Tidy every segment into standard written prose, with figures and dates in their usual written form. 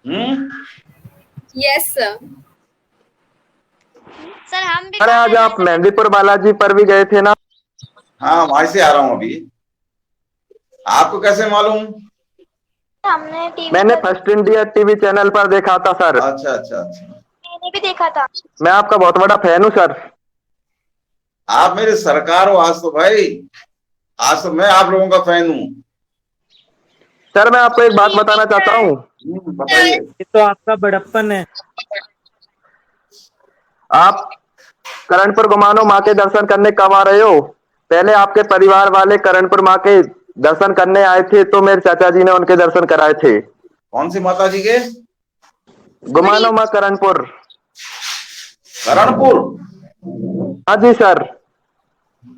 हम्म। Yes sir. Sir हम भी अरे आज आप मेहंदीपुर बालाजी पर भी गए थे ना? हाँ, वहां से आ रहा हूँ अभी। आपको कैसे मालूम? हमने टीवी मैंने पर, फर्स्ट इंडिया टीवी चैनल पर देखा था सर। अच्छा अच्छा अच्छा। मैंने भी देखा था। मैं आपका बहुत बड़ा फैन हूँ सर। आप मेरे सरकार हो आज तो भाई। आज तो मैं आप लोगों का फैन हूँ। सर मैं आपको एक बात बताना चाहता हूँ। बताइए। ये तो आपका बड़प्पन है। आप करणपुर गुमानो माँ के दर्शन करने कब आ रहे हो? पहले आपके परिवार वाले करणपुर माँ के दर्शन करने आए थे तो मेरे चाचा जी ने उनके दर्शन कराए थे। कौन सी माता जी के? गुमानो माँ करणपुर। करणपुर? हाँ जी सर।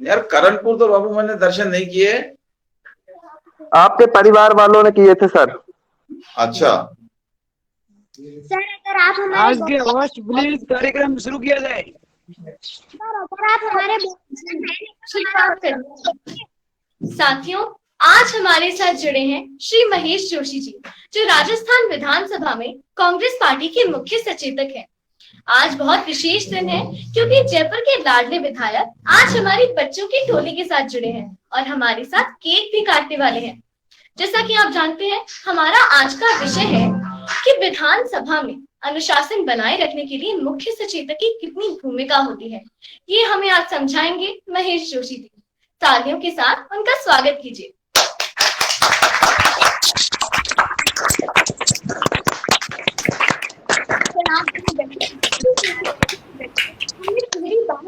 यार करणपुर तो बाबू मैंने दर्शन नहीं किए। आपके परिवार वालों ने किए थे सर। अच्छा। सर अगर आप हमारे आज के होस्ट प्लीज कार्यक्रम शुरू किया जाए। साथियों, आज हमारे साथ जुड़े हैं श्री महेश जोशी जी, जो राजस्थान विधानसभा में कांग्रेस पार्टी के मुख्य सचेतक हैं। आज बहुत विशेष दिन है क्योंकि जयपुर के लाडले विधायक आज हमारी बच्चों की टोली के साथ जुड़े हैं और हमारे साथ केक भी काटने वाले हैं। जैसा कि आप जानते हैं, हमारा आज का विषय है कि विधानसभा में अनुशासन बनाए रखने के लिए मुख्य सचेतक की कितनी भूमिका होती है। ये हमें आज समझाएंगे महेश जोशी जी। तालियों के साथ उनका स्वागत कीजिए।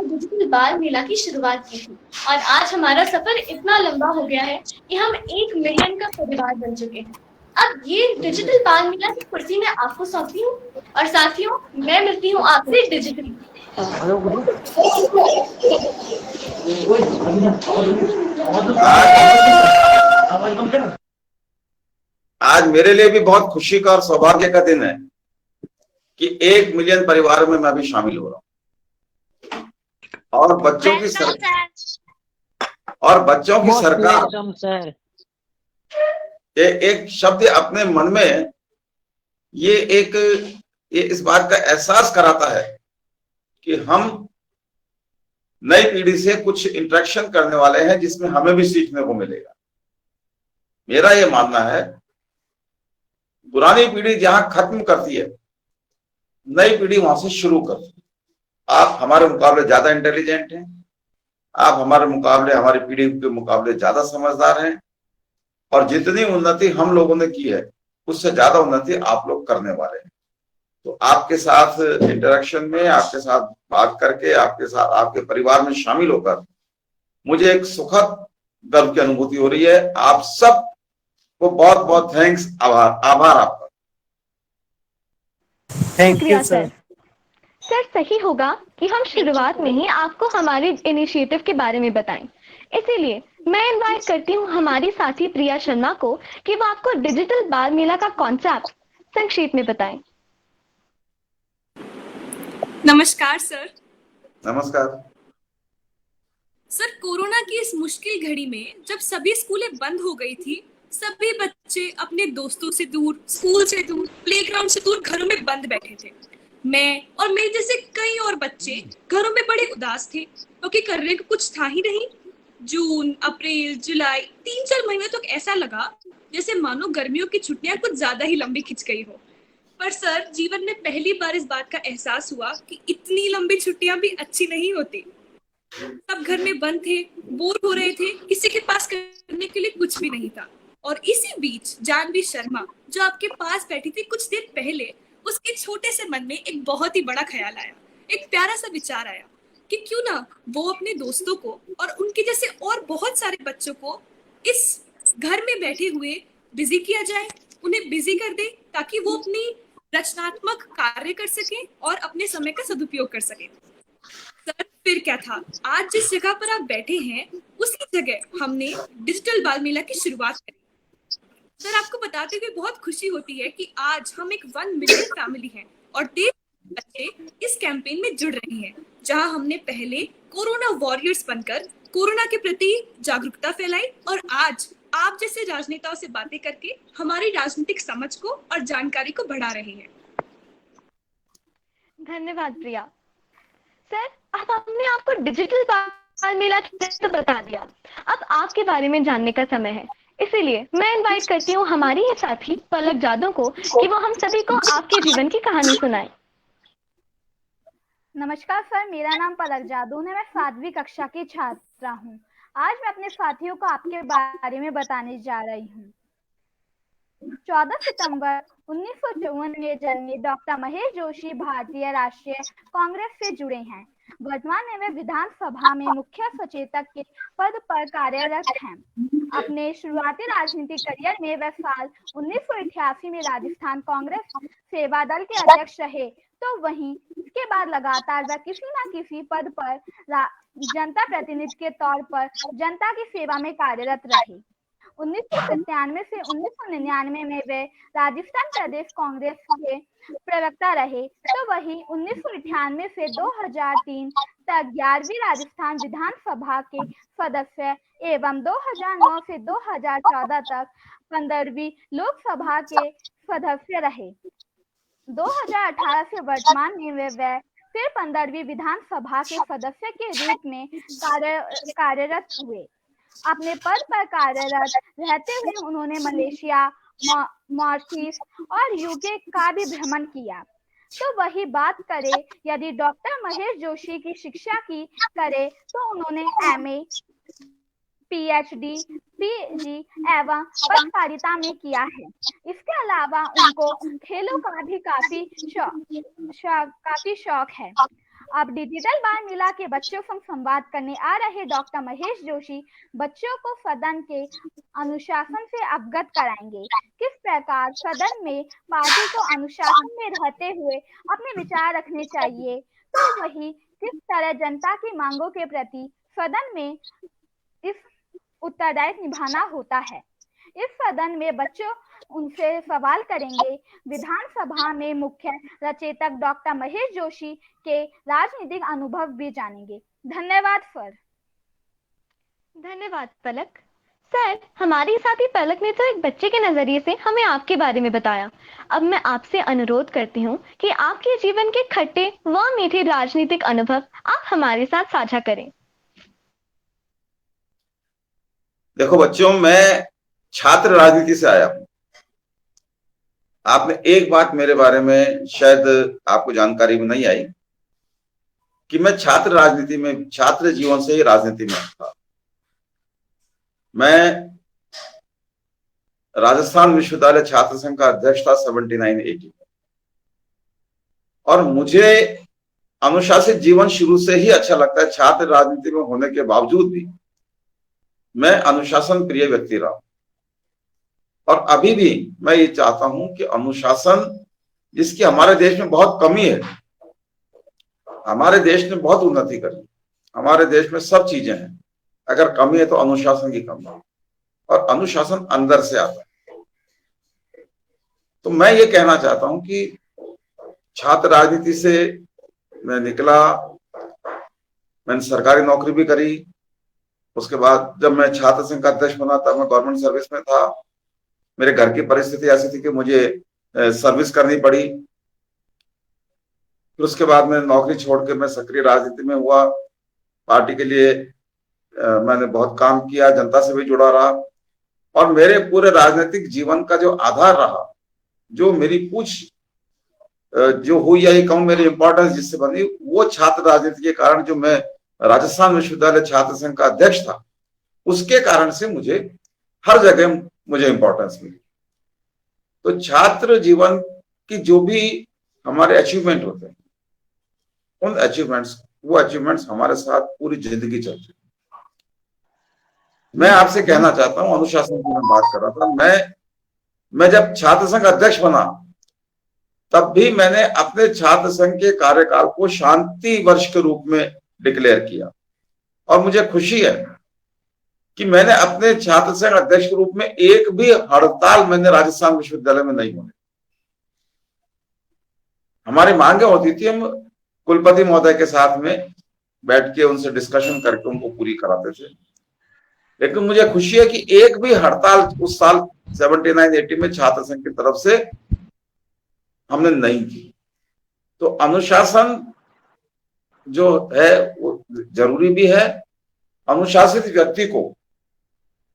डिजिटल बाल मेला की शुरुआत की थी और आज हमारा सफर इतना लंबा हो गया है कि हम 1 मिलियन का परिवार बन चुके हैं। अब ये डिजिटल बाल मेला की कुर्सी मैं आपको सौंपती हूँ और साथियों, मैं मिलती हूँ आपसे डिजिटली। आज मेरे लिए भी बहुत खुशी का और सौभाग्य का दिन है कि 1 मिलियन परिवार में मैं भी शामिल हो रहा हूँ। और बच्चों की सरकार सर ये एक शब्द अपने मन में ये इस बात का एहसास कराता है कि हम नई पीढ़ी से कुछ इंटरेक्शन करने वाले हैं जिसमें हमें भी सीखने को मिलेगा। मेरा ये मानना है, पुरानी पीढ़ी जहां खत्म करती है, नई पीढ़ी वहां से शुरू करती है। आप हमारे मुकाबले ज्यादा इंटेलिजेंट हैं, आप हमारी पीढ़ी के मुकाबले ज्यादा समझदार हैं और जितनी उन्नति हम लोगों ने की है उससे ज्यादा उन्नति आप लोग करने वाले हैं। तो आपके साथ इंटरेक्शन में, आपके साथ बात करके, आपके साथ आपके परिवार में शामिल होकर मुझे एक सुखद गर्व की अनुभूति हो रही है। आप सब को बहुत बहुत थैंक्स, आभार आपका। Thank you sir. सर सही होगा कि हम शुरुआत में ही आपको हमारे इनिशिएटिव के बारे में बताएं। इसीलिए मैं इनवाइट करती हूं हमारी साथी प्रिया शर्मा को कि वो आपको डिजिटल बाल मेला का कॉन्सेप्ट संक्षेप में बताएं। नमस्कार सर। नमस्कार सर, कोरोना की इस मुश्किल घड़ी में जब सभी स्कूलें बंद हो गई थी, सभी बच्चे अपने दोस्तों से दूर, स्कूल से दूर, प्लेग्राउंड से दूर घरों में बंद बैठे थे। मैं और मेरे जैसे कई और बच्चे घरों में बड़े उदास थे क्योंकि करने को कुछ था ही नहीं। जून, अप्रैल, जुलाई 3-4 महीने तक ऐसा लगा जैसे मानो गर्मियों की छुट्टियां कुछ ज्यादा ही लंबी खिंच गई हो। पर सर, जीवन में पहली बार इस बात का एहसास हुआ कि इतनी लंबी छुट्टियां भी अच्छी नहीं होती। सब घर में बंद थे, बोर हो रहे थे, किसी के पास करने के लिए कुछ भी नहीं था। और इसी बीच जानवी शर्मा, जो आपके पास बैठी थी कुछ देर पहले, उसके छोटे से मन में एक बहुत ही बड़ा ख्याल आया, एक प्यारा सा विचार आया कि क्यों ना वो अपने दोस्तों को और उनके जैसे और बहुत सारे बच्चों को इस घर में बैठे हुए बिजी किया जाए, उन्हें बिजी कर दे ताकि वो अपनी रचनात्मक कार्य कर सके और अपने समय का सदुपयोग कर सके। सर, फिर क्या था, आज जिस जगह पर आप बैठे हैं उसी जगह हमने डिजिटल बाल मेला की शुरुआत करी। सर, आपको बताते हुए बहुत खुशी होती है कि आज हम एक 1 मिलियन फैमिली हैं और 1.5 बच्चे इस कैंपेन में जुड़ रहे हैं, जहां हमने पहले कोरोना वॉरियर्स बनकर कोरोना के प्रति जागरूकता फैलाई और आज आप जैसे राजनेताओं से बातें करके हमारी राजनीतिक समझ को और जानकारी को बढ़ा रहे हैं। धन्यवाद प्रिया। सर, अब हमने आपको डिजिटल बाल मेला तो बता दिया, अब आपके बारे में जानने का समय है। इसीलिए मैं इनवाइट करती हूँ हमारी ये साथी पलक जादव को कि वो हम सभी को आपके जीवन की कहानी सुनाए। नमस्कार सर, मेरा नाम पलक जादून है। मैं 7वीं कक्षा की छात्रा हूँ। आज मैं अपने साथियों को आपके बारे में बताने जा रही हूँ। 14 सितंबर 1954 में जन्मे डॉक्टर महेश जोशी भारतीय राष्ट्रीय कांग्रेस से जुड़े हैं। वर्तमान में वे विधानसभा में मुख्य सचेतक के पद पर कार्यरत हैं। अपने शुरुआती राजनीतिक करियर में वे साल 1988 में राजस्थान कांग्रेस सेवा दल के अध्यक्ष रहे, तो वहीं इसके बाद लगातार वे किसी न किसी पद पर जनता प्रतिनिधि के तौर पर जनता की सेवा में कार्यरत रहे। 1997 से 1999 में वे राजस्थान प्रदेश कांग्रेस के प्रवक्ता रहे, तो वही 1998 से 2003 तक 11वीं राजस्थान विधानसभा के सदस्य एवं 2009 से 2014 तक 15वीं लोकसभा के सदस्य रहे। 2018 से वर्तमान में वे फिर 15वीं विधानसभा के सदस्य के रूप में कार्यरत हुए। अपने पद पर कार्यरत रहते हुए उन्होंने मलेशिया, मॉरिशस और यूके का भी भ्रमण किया। तो वही बात करें यदि डॉक्टर महेश जोशी की शिक्षा की करें तो उन्होंने MA, PhD, PG एवं पत्रकारिता में किया है। इसके अलावा उनको खेलों का भी काफी शौक है। अब डिजिटल बाल मेला के बच्चों से संवाद करने आ रहे डॉक्टर महेश जोशी बच्चों को सदन के अनुशासन से अवगत कराएंगे। किस प्रकार सदन में पार्टी को अनुशासन में रहते हुए अपने विचार रखने चाहिए, तो वही किस तरह जनता की मांगों के प्रति सदन में इस उत्तरदायित्व निभाना होता है। इस सदन में बच्चों उनसे सवाल करेंगे। विधानसभा में मुख्य सचेतक डॉक्टर महेश जोशी के राजनीतिक अनुभव भी जानेंगे। धन्यवाद सर। धन्यवाद पलक। सर, हमारी साथी पलक ने तो एक बच्चे के नजरिए से हमें आपके बारे में बताया। अब मैं आपसे अनुरोध करती हूँ कि आपके जीवन के खट्टे व मीठे राजनीतिक अनुभव आप हमारे साथ साझा करें। देखो बच्चों, मैं छात्र राजनीति से आया हूं। आपने एक बात मेरे बारे में शायद आपको जानकारी में नहीं आई कि मैं छात्र राजनीति में, छात्र जीवन से ही राजनीति में था। मैं राजस्थान विश्वविद्यालय छात्र संघ का अध्यक्ष था 79-80 में, और मुझे अनुशासित जीवन शुरू से ही अच्छा लगता है। छात्र राजनीति में होने के बावजूद भी मैं अनुशासन प्रिय व्यक्ति रहा, और अभी भी मैं ये चाहता हूं कि अनुशासन, जिसकी हमारे देश में बहुत कमी है, हमारे देश ने बहुत उन्नति करी, हमारे देश में सब चीजें हैं, अगर कमी है तो अनुशासन की कमी है, और अनुशासन अंदर से आता है। तो मैं ये कहना चाहता हूं कि छात्र राजनीति से मैं निकला, मैंने सरकारी नौकरी भी करी। उसके बाद जब मैं छात्र संघ का अध्यक्ष बना तब मैं गवर्नमेंट सर्विस में था। मेरे घर की परिस्थिति ऐसी थी कि मुझे सर्विस करनी पड़ी। फिर उसके बाद मैं नौकरी छोड़ के मैं सक्रिय राजनीति में हुआ। पार्टी के लिए मैंने बहुत काम किया, जनता से भी जुड़ा रहा, और मेरे पूरे राजनीतिक जीवन का जो आधार रहा, जो मेरी पूछ जो हुई, यही कहूं मेरी इंपॉर्टेंस जिससे बनी, वो छात्र राजनीति के कारण, जो मैं राजस्थान विश्वविद्यालय छात्र संघ का अध्यक्ष था, उसके कारण से मुझे हर जगह मुझे इंपॉर्टेंस मिली। तो छात्र जीवन की जो भी हमारे अचीवमेंट होते हैं, उन अचीवमेंट्स हमारे साथ पूरी जिंदगी चलती है। मैं आपसे कहना चाहता हूं, अनुशासन की मैं बात कर रहा था। मैं जब छात्र संघ अध्यक्ष बना तब भी मैंने अपने छात्र संघ के कार्यकाल को शांति वर्ष के रूप में डिक्लेयर किया, और मुझे खुशी है कि मैंने अपने छात्र संघ अध्यक्ष के रूप में एक भी हड़ताल मैंने राजस्थान विश्वविद्यालय में नहीं होने। हमारी मांगे होती थी, हम कुलपति महोदय के साथ में बैठ के उनसे डिस्कशन करके उनको पूरी कराते थे। लेकिन मुझे खुशी है कि एक भी हड़ताल उस साल 79-80 में छात्र संघ की तरफ से हमने नहीं की। तो अनुशासन जो है वो जरूरी भी है। अनुशासित व्यक्ति को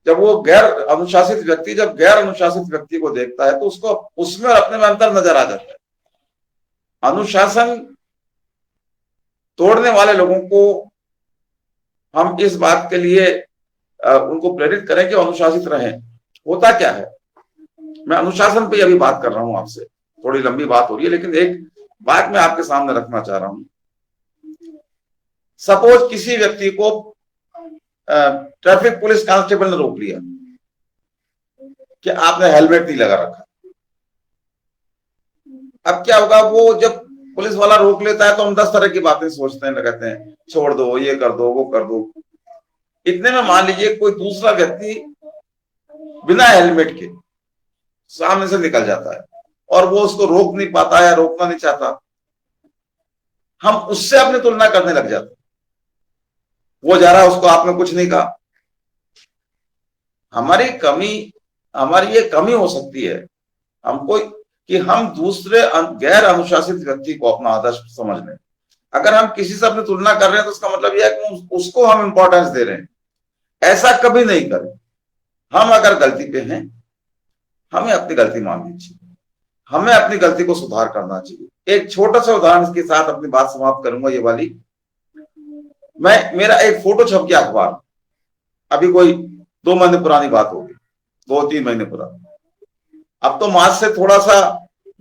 जब गैर अनुशासित व्यक्ति को देखता है तो उसको उसमें और अपने में अंतर नजर आ जाता है। अनुशासन तोड़ने वाले लोगों को हम इस बात के लिए उनको प्रेरित करें कि अनुशासित रहें। होता क्या है, मैं अनुशासन पे अभी बात कर रहा हूं आपसे, थोड़ी लंबी बात हो रही है लेकिन एक बात मैं आपके सामने रखना चाह रहा हूं। सपोज किसी व्यक्ति को ट्रैफिक पुलिस कांस्टेबल ने रोक लिया कि आपने हेलमेट नहीं लगा रखा। अब क्या होगा, वो जब पुलिस वाला रोक लेता है तो हम 10 तरह की बातें सोचते हैं, कहते हैं छोड़ दो, ये कर दो, वो कर दो। इतने में मान लीजिए कोई दूसरा व्यक्ति बिना हेलमेट के सामने से निकल जाता है और वो उसको रोक नहीं पाता या रोकना नहीं चाहता, हम उससे अपनी तुलना करने लग जाते। वो जा रहा है, उसको आपने कुछ नहीं कहा। हमारी ये कमी हो सकती है हमको कि हम दूसरे गैर अनुशासित व्यक्ति को अपना आदर्श समझ लें। अगर हम किसी से अपनी तुलना कर रहे हैं तो उसका मतलब यह है कि उसको हम इंपॉर्टेंस दे रहे हैं। ऐसा कभी नहीं करें। हम अगर गलती पे हैं, हमें अपनी गलती माननी चाहिए, हमें अपनी गलती को सुधार करना चाहिए। एक छोटा सा उदाहरण के साथ अपनी बात समाप्त करूंगा ये वाली। मेरा एक फोटो छप गया अखबार, अभी कोई 2 महीने पुरानी बात होगी, 2-3 महीने पुरानी। अब तो मास्क से थोड़ा सा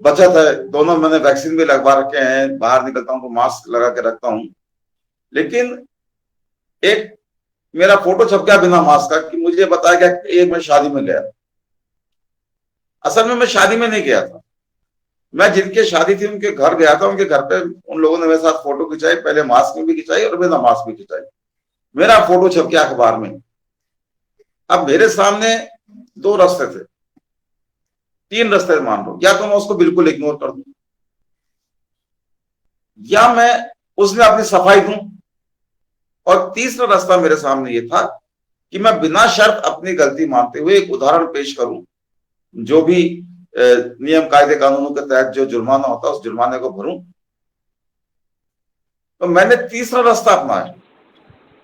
बचत है, दोनों मैंने वैक्सीन भी लगवा रखे हैं, बाहर निकलता हूं तो मास्क लगा के रखता हूं। लेकिन एक मेरा फोटो छप गया बिना मास्क का कि मुझे बताया गया कि मैं शादी में गया। असल में मैं शादी में नहीं गया था, मैं जिनके शादी थी उनके घर गया था। उनके घर पे उन लोगों ने मेरे साथ फोटो खिंचाई, पहले मास्क में भी खिंचाई और बिना मास्क भी खिंचाई। मेरा फोटो छप गया अखबार में। अब मेरे सामने 2 रास्ते थे, 3 रास्ते मान लो, या तो मैं उसको बिल्कुल इग्नोर कर दूं, या मैं उसमें अपनी सफाई दूं, और तीसरा रास्ता मेरे सामने ये था कि मैं बिना शर्त अपनी गलती मानते हुए एक उदाहरण पेश करूं, जो भी नियम कायदे कानूनों के तहत जो जुर्माना होता है उस जुर्माने को भरूं। तो मैंने तीसरा रास्ता अपनाया।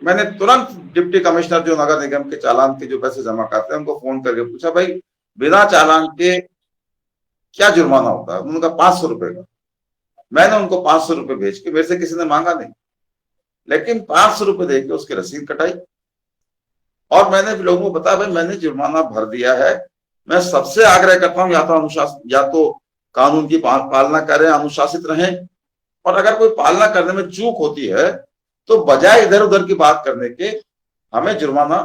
मैंने तुरंत डिप्टी कमिश्नर जो नगर निगम के चालान के जो पैसे जमा करते हैं उनको फोन करके पूछा, भाई बिना चालान के क्या जुर्माना होता है? उन्होंने कहा 500 रुपए का। मैंने उनको 500 रुपए भेज के, मेरे से किसी ने मांगा नहीं, लेकिन 500 रुपए देके उसकी रसीद कटाई और मैंने लोगों को बताया, भाई मैंने जुर्माना भर दिया है। मैं सबसे आग्रह करता हूं, या तो कानून की पालना करें, अनुशासित रहें, और अगर कोई पालना करने में चूक होती है तो बजाय इधर उधर की बात करने के हमें जुर्माना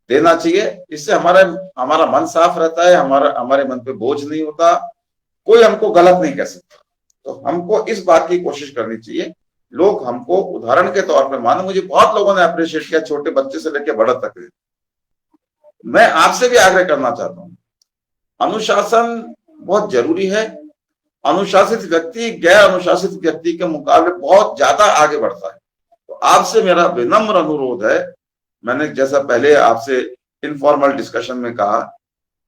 देना चाहिए। इससे हमारा मन साफ रहता है, हमारे मन पे बोझ नहीं होता, कोई हमको गलत नहीं कह सकता। तो हमको इस बात की कोशिश करनी चाहिए, लोग हमको उदाहरण के तौर पर माने। मुझे बहुत लोगों ने अप्रिशिएट किया, छोटे बच्चे से लेकर बड़ा तक। मैं आपसे भी आग्रह करना चाहता हूं, अनुशासन बहुत जरूरी है। अनुशासित व्यक्ति गैर अनुशासित व्यक्ति के मुकाबले बहुत ज्यादा आगे बढ़ता है। तो आपसे मेरा विनम्र अनुरोध है, मैंने जैसा पहले आपसे इनफॉर्मल डिस्कशन में कहा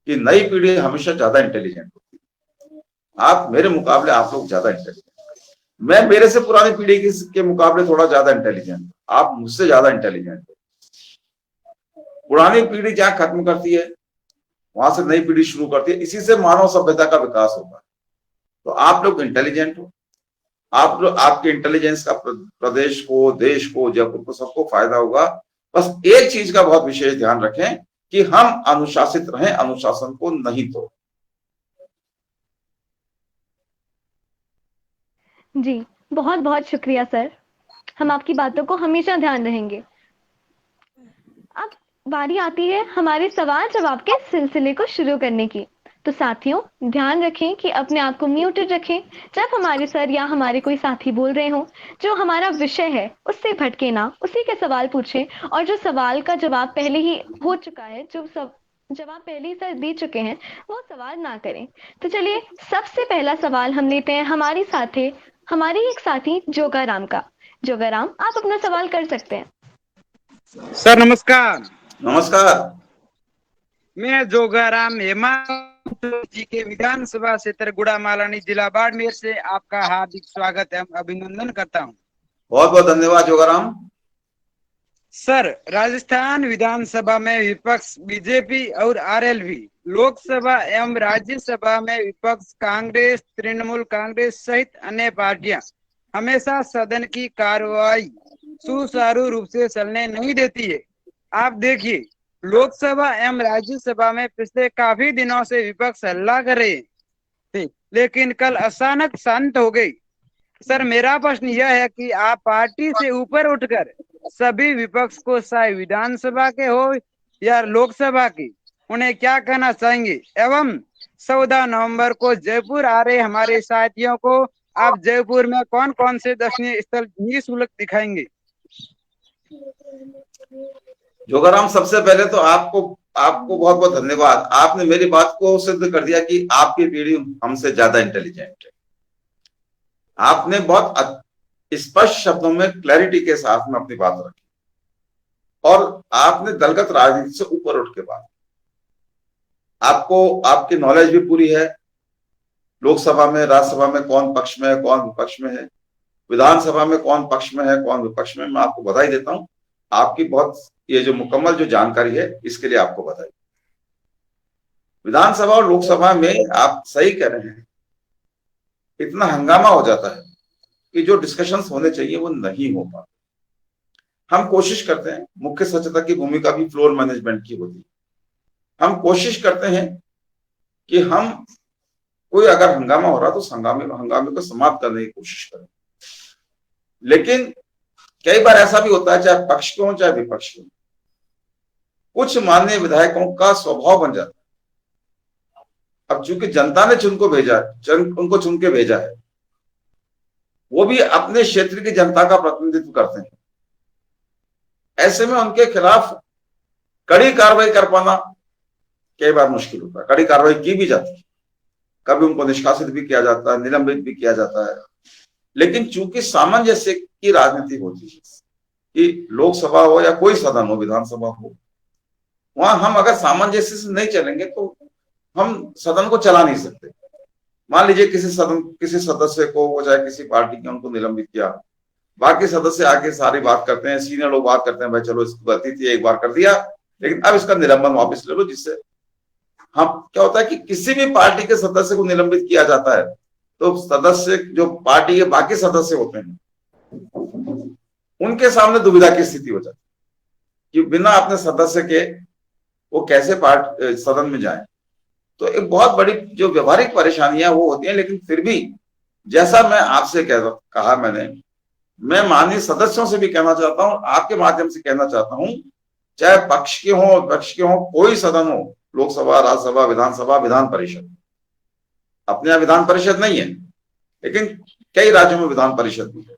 कि नई पीढ़ी हमेशा ज्यादा इंटेलिजेंट होती है। आप मेरे मुकाबले, आप लोग ज्यादा इंटेलिजेंट, मैं मेरे से पुरानी पीढ़ी के मुकाबले थोड़ा ज्यादा इंटेलिजेंट, आप मुझसे ज्यादा इंटेलिजेंट हो। पुरानी पीढ़ी जहां खत्म करती है वहां से नई पीढ़ी शुरू करती है, इसी से मानव सभ्यता का विकास होता है। तो आप लोग इंटेलिजेंट हो, आप लोग, आपके इंटेलिजेंस का प्रदेश को, देश को, जयपुर को, सबको फायदा होगा। बस एक चीज का बहुत विशेष ध्यान रखें कि हम अनुशासित रहें, अनुशासन को नहीं तोड़ें। जी, बहुत बहुत शुक्रिया सर, हम आपकी बातों को हमेशा ध्यान रहेंगे। अब बारी आती है हमारे सवाल जवाब के सिलसिले को शुरू करने की। तो साथियों, ध्यान रखें कि अपने आप को म्यूटेड रखें जब हमारे सर या हमारे कोई साथी बोल रहे हो। जो हमारा विषय है उससे भटके ना, उसी के सवाल पूछें, और जो सवाल का जवाब पहले ही हो चुका है, जो जवाब पहले ही सर दे चुके हैं, वो सवाल ना करें। तो चलिए, सबसे पहला सवाल हम लेते हैं हमारे एक साथी जोगाराम का। जोगाराम, आप अपना सवाल कर सकते हैं। सर नमस्कार। नमस्कार। मैं जोगाराम हेमंत जी के विधानसभा क्षेत्र गुड़ामालानी जिला बाड़मेर से आपका हार्दिक स्वागत एवं अभिनंदन करता हूं। बहुत बहुत धन्यवाद जोगाराम। सर, राजस्थान विधानसभा में विपक्ष बीजेपी और आरएलवी, लोकसभा एवं राज्यसभा में विपक्ष कांग्रेस, तृणमूल कांग्रेस सहित अन्य पार्टियां हमेशा सदन की कार्रवाई सुचारू रूप से चलने नहीं देती है। आप देखिए, लोकसभा एवं राज्यसभा में पिछले काफी दिनों से विपक्ष हल्ला कर रहे थे, लेकिन कल अचानक शांत हो गई। सर, मेरा प्रश्न यह है कि आप पार्टी से ऊपर उठकर सभी विपक्ष को, चाहे विधानसभा के हो या लोकसभा की, उन्हें क्या कहना चाहेंगे? एवं 14 नवंबर को जयपुर आ रहे हमारे साथियों को आप जयपुर में कौन कौन से दर्शनीय स्थल निःशुल्क दिखाएंगे? जोगाराम, सबसे पहले तो आपको बहुत बहुत धन्यवाद। आपने मेरी बात को सिद्ध कर दिया कि आपकी पीढ़ी हमसे ज्यादा इंटेलिजेंट है। आपने बहुत स्पष्ट शब्दों में, क्लैरिटी के साथ में अपनी बात रखी और आपने दलगत राजनीति से ऊपर उठ के बात। आपको आपकी नॉलेज भी पूरी है। लोकसभा में, राज्यसभा में कौन पक्ष में है, कौन विपक्ष में है, विधानसभा में कौन पक्ष में है, कौन विपक्ष में। मैं आपको बधाई देता हूं। आपकी बहुत ये जो मुकम्मल जो जानकारी है, इसके लिए आपको बधाई। विधानसभा और लोकसभा में आप सही कह रहे हैं, इतना हंगामा हो जाता है कि जो डिस्कशंस होने चाहिए वो नहीं हो पाते। हम कोशिश करते हैं, मुख्य सचेतक की भूमिका भी फ्लोर मैनेजमेंट की होती है। हम कोशिश करते हैं कि हम कोई अगर हंगामा हो रहा तो हंगामे को समाप्त करने की कोशिश करें। लेकिन कई बार ऐसा भी होता है, चाहे पक्ष के हो चाहे विपक्ष के हो, कुछ माननीय विधायकों का स्वभाव बन जाता है। अब चूंकि जनता ने उनको चुन के भेजा है, वो भी अपने क्षेत्र की जनता का प्रतिनिधित्व करते हैं। ऐसे में उनके खिलाफ कड़ी कार्रवाई कर पाना कई बार मुश्किल होता है। कड़ी कार्रवाई की भी जाती है, कभी उनको निष्कासित भी किया जाता है, निलंबित भी किया जाता है। लेकिन चूंकि सामंजस्य की राजनीति होती है कि लोकसभा हो या कोई सदन हो, विधानसभा हो, वहां हम अगर सामंजस्य से नहीं चलेंगे तो हम सदन को चला नहीं सकते। मान लीजिए किसी सदस्य को, वो चाहे किसी पार्टी के, उनको निलंबित किया, बाकी सदस्य आके सारी बात करते हैं, सीनियर लोग बात करते हैं, भाई चलो इसकी गलती थी, एक बार कर दिया, लेकिन अब इसका निलंबन वापस ले लो। जिससे हम क्या होता है कि किसी भी पार्टी के सदस्य को निलंबित किया जाता है तो सदस्य, जो पार्टी के बाकी सदस्य होते हैं, उनके सामने दुविधा की स्थिति हो जाती है कि बिना अपने सदस्य के वो कैसे सदन में जाए। तो एक बहुत बड़ी जो व्यवहारिक परेशानियां वो होती हैं। लेकिन फिर भी, जैसा मैं आपसे कहा मैं माननीय सदस्यों से भी कहना चाहता हूं, आपके माध्यम से कहना चाहता हूं, चाहे पक्ष के हो विपक्ष के हो, कोई सदन हो, लोकसभा, राज्यसभा, विधानसभा, विधान परिषद। अपने यहाँ विधान परिषद नहीं है, लेकिन कई राज्यों में विधान परिषद भी है।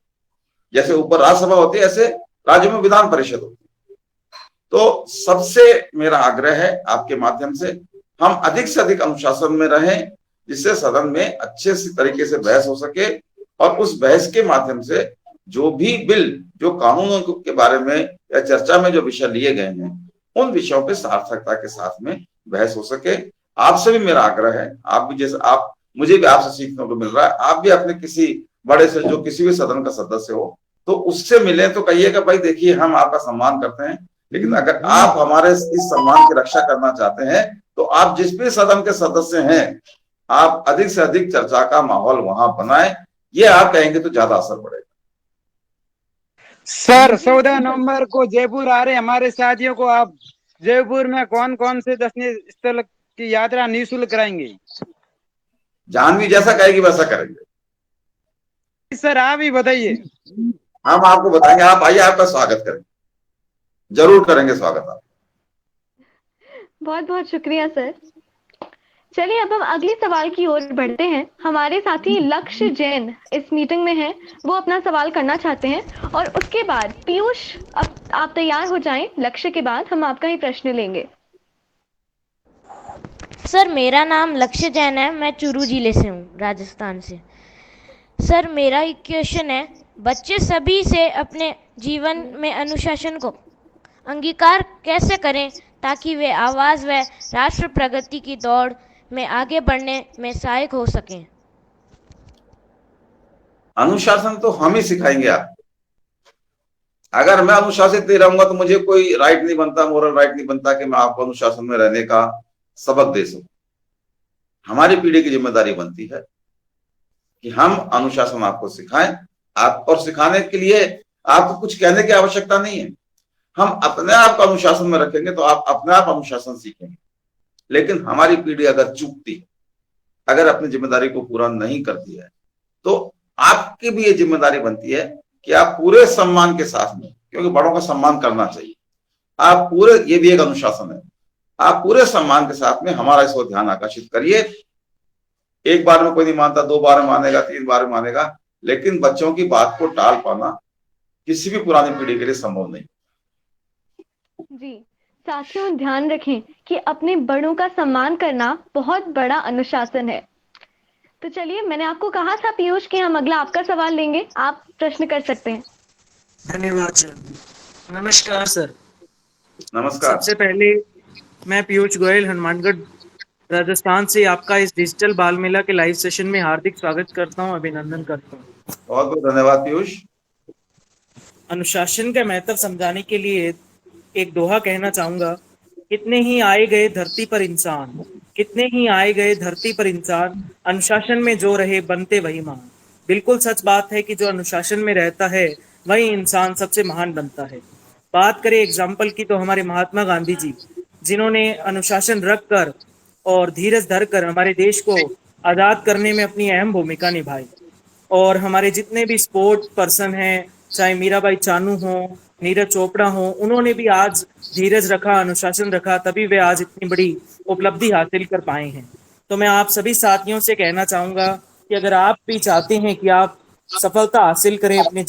जैसे ऊपर राज्यसभा होती है, ऐसे राज्यों में विधान परिषद होती है। तो सबसे मेरा आग्रह है आपके माध्यम से, हम अधिक से अधिक अनुशासन में रहें, जिससे सदन में अच्छे से तरीके से बहस हो सके और उस बहस के माध्यम से जो भी बिल, जो कानूनों के बारे में या चर्चा में जो विषय लिए गए हैं, उन विषयों पे सार्थकता के साथ में बहस हो सके। आपसे भी मेरा आग्रह है, आप भी जैसे मुझे भी आपसे सीखने को मिल रहा है, आप भी अपने किसी बड़े से, जो किसी भी सदन का सदस्य हो, तो उससे मिले तो कहिएगा, भाई देखिए हम आपका सम्मान करते हैं, लेकिन अगर आप हमारे इस सम्मान की रक्षा करना चाहते हैं तो आप जिस भी सदन के सदस्य हैं, आप अधिक से अधिक चर्चा का माहौल वहां बनाएं। ये आप कहेंगे तो ज्यादा असर पड़ेगा। सर, 14 नवंबर को जयपुर आ रहे हमारे साथियों को आप जयपुर में कौन कौन से दर्शनीय स्थल की यात्रा निःशुल्क कराएंगे? जानवी जैसा कहेगी वैसा करेंगे। सर, आप ही बताइए। हम आपको बताएंगे, आप आइए, आपका स्वागत करेंगे, जरूर करेंगे स्वागत आप। बहुत बहुत शुक्रिया सर। चलिए अब हम अगले सवाल की ओर बढ़ते हैं। हमारे साथी लक्ष्य जैन इस मीटिंग में हैं, वो अपना सवाल करना चाहते हैं और उसके बाद पीयूष, आप तैयार हो जाएं। लक्ष्य के बाद हम आपका ही प्रश्न लेंगे। सर, मेरा नाम लक्ष्य जैन है, मैं चूरू जिले से हूँ, राजस्थान से। सर, मेरा एक क्वेश्चन है, बच्चे सभी से अपने जीवन में अनुशासन को अंगीकार कैसे करें ताकि वे आवाज़ व राष्ट्र प्रगति की दौड़ में आगे बढ़ने में सहायक हो सकें? अनुशासन तो हम ही सिखाएंगे आप। अगर मैं अनुशासित नहीं रहूंगा तो मुझे कोई राइट नहीं बनता, मोरल राइट नहीं बनता कि मैं आपको अनुशासन में रहने का सबक दे सकूं। हमारी पीढ़ी की जिम्मेदारी बनती है कि हम अनुशासन आपको सिखाएं। आप और सिखाने के लिए आपको कुछ कहने की आवश्यकता नहीं है। हम अपने आप को अनुशासन में रखेंगे तो आप अपने आप अनुशासन सीखेंगे। लेकिन हमारी पीढ़ी अगर चूकती है, अगर अपनी जिम्मेदारी को पूरा नहीं करती है, तो आपकी भी ये जिम्मेदारी बनती है कि आप पूरे सम्मान के साथ में, क्योंकि बड़ों का सम्मान करना चाहिए, आप पूरे, ये भी एक अनुशासन है, आप पूरे सम्मान के साथ में हमारा इस ओर ध्यान आकर्षित करिए। एक बार में कोई नहीं मानता, 2 बार में मानेगा, 3 बार में मानेगा, लेकिन बच्चों की बात को टाल पाना किसी भी पुरानी पीढ़ी के लिए संभव नहीं। जी साथियों, ध्यान रखें कि अपने बड़ों का सम्मान करना बहुत बड़ा अनुशासन है। तो चलिए, मैंने आपको कहा था पीयूष कि हम अगला आपका सवाल लेंगे, आप प्रश्न कर सकते हैं। धन्यवाद सर। नमस्कार सर। नमस्कार। सबसे पहले मैं पीयूष गोयल हनुमानगढ़ राजस्थान से आपका इस डिजिटल बाल मेला के लाइव सेशन में हार्दिक स्वागत करता हूं, अभिनंदन करता हूं। बहुत बहुत धन्यवाद पीयूष। अनुशासन का महत्व समझाने के लिए एक दोहा कहना चाहूंगा। कितने ही आए गए धरती पर इंसान, कितने ही आए गए धरती पर इंसान, अनुशासन में जो रहे बनते वही महान। बिल्कुल सच बात है कि जो अनुशासन में रहता है वही इंसान सबसे महान बनता है। बात करें एग्जाम्पल की तो हमारे महात्मा गांधी जी, जिन्होंने अनुशासन रखकर और धीरज धरकर हमारे देश को आजाद करने में अपनी अहम भूमिका निभाई। और हमारे जितने भी स्पोर्ट्स पर्सन हैं, चाहे मीराबाई चानू हो, नीरज चोपड़ा हो, उन्होंने भी आज धीरज रखा, अनुशासन रखा, तभी वे आज इतनी बड़ी उपलब्धि हासिल कर पाए हैं। तो मैं आप सभी साथियों से कहना चाहूंगा कि अगर आप भी चाहते हैं कि आप सफलता हासिल करें अपने,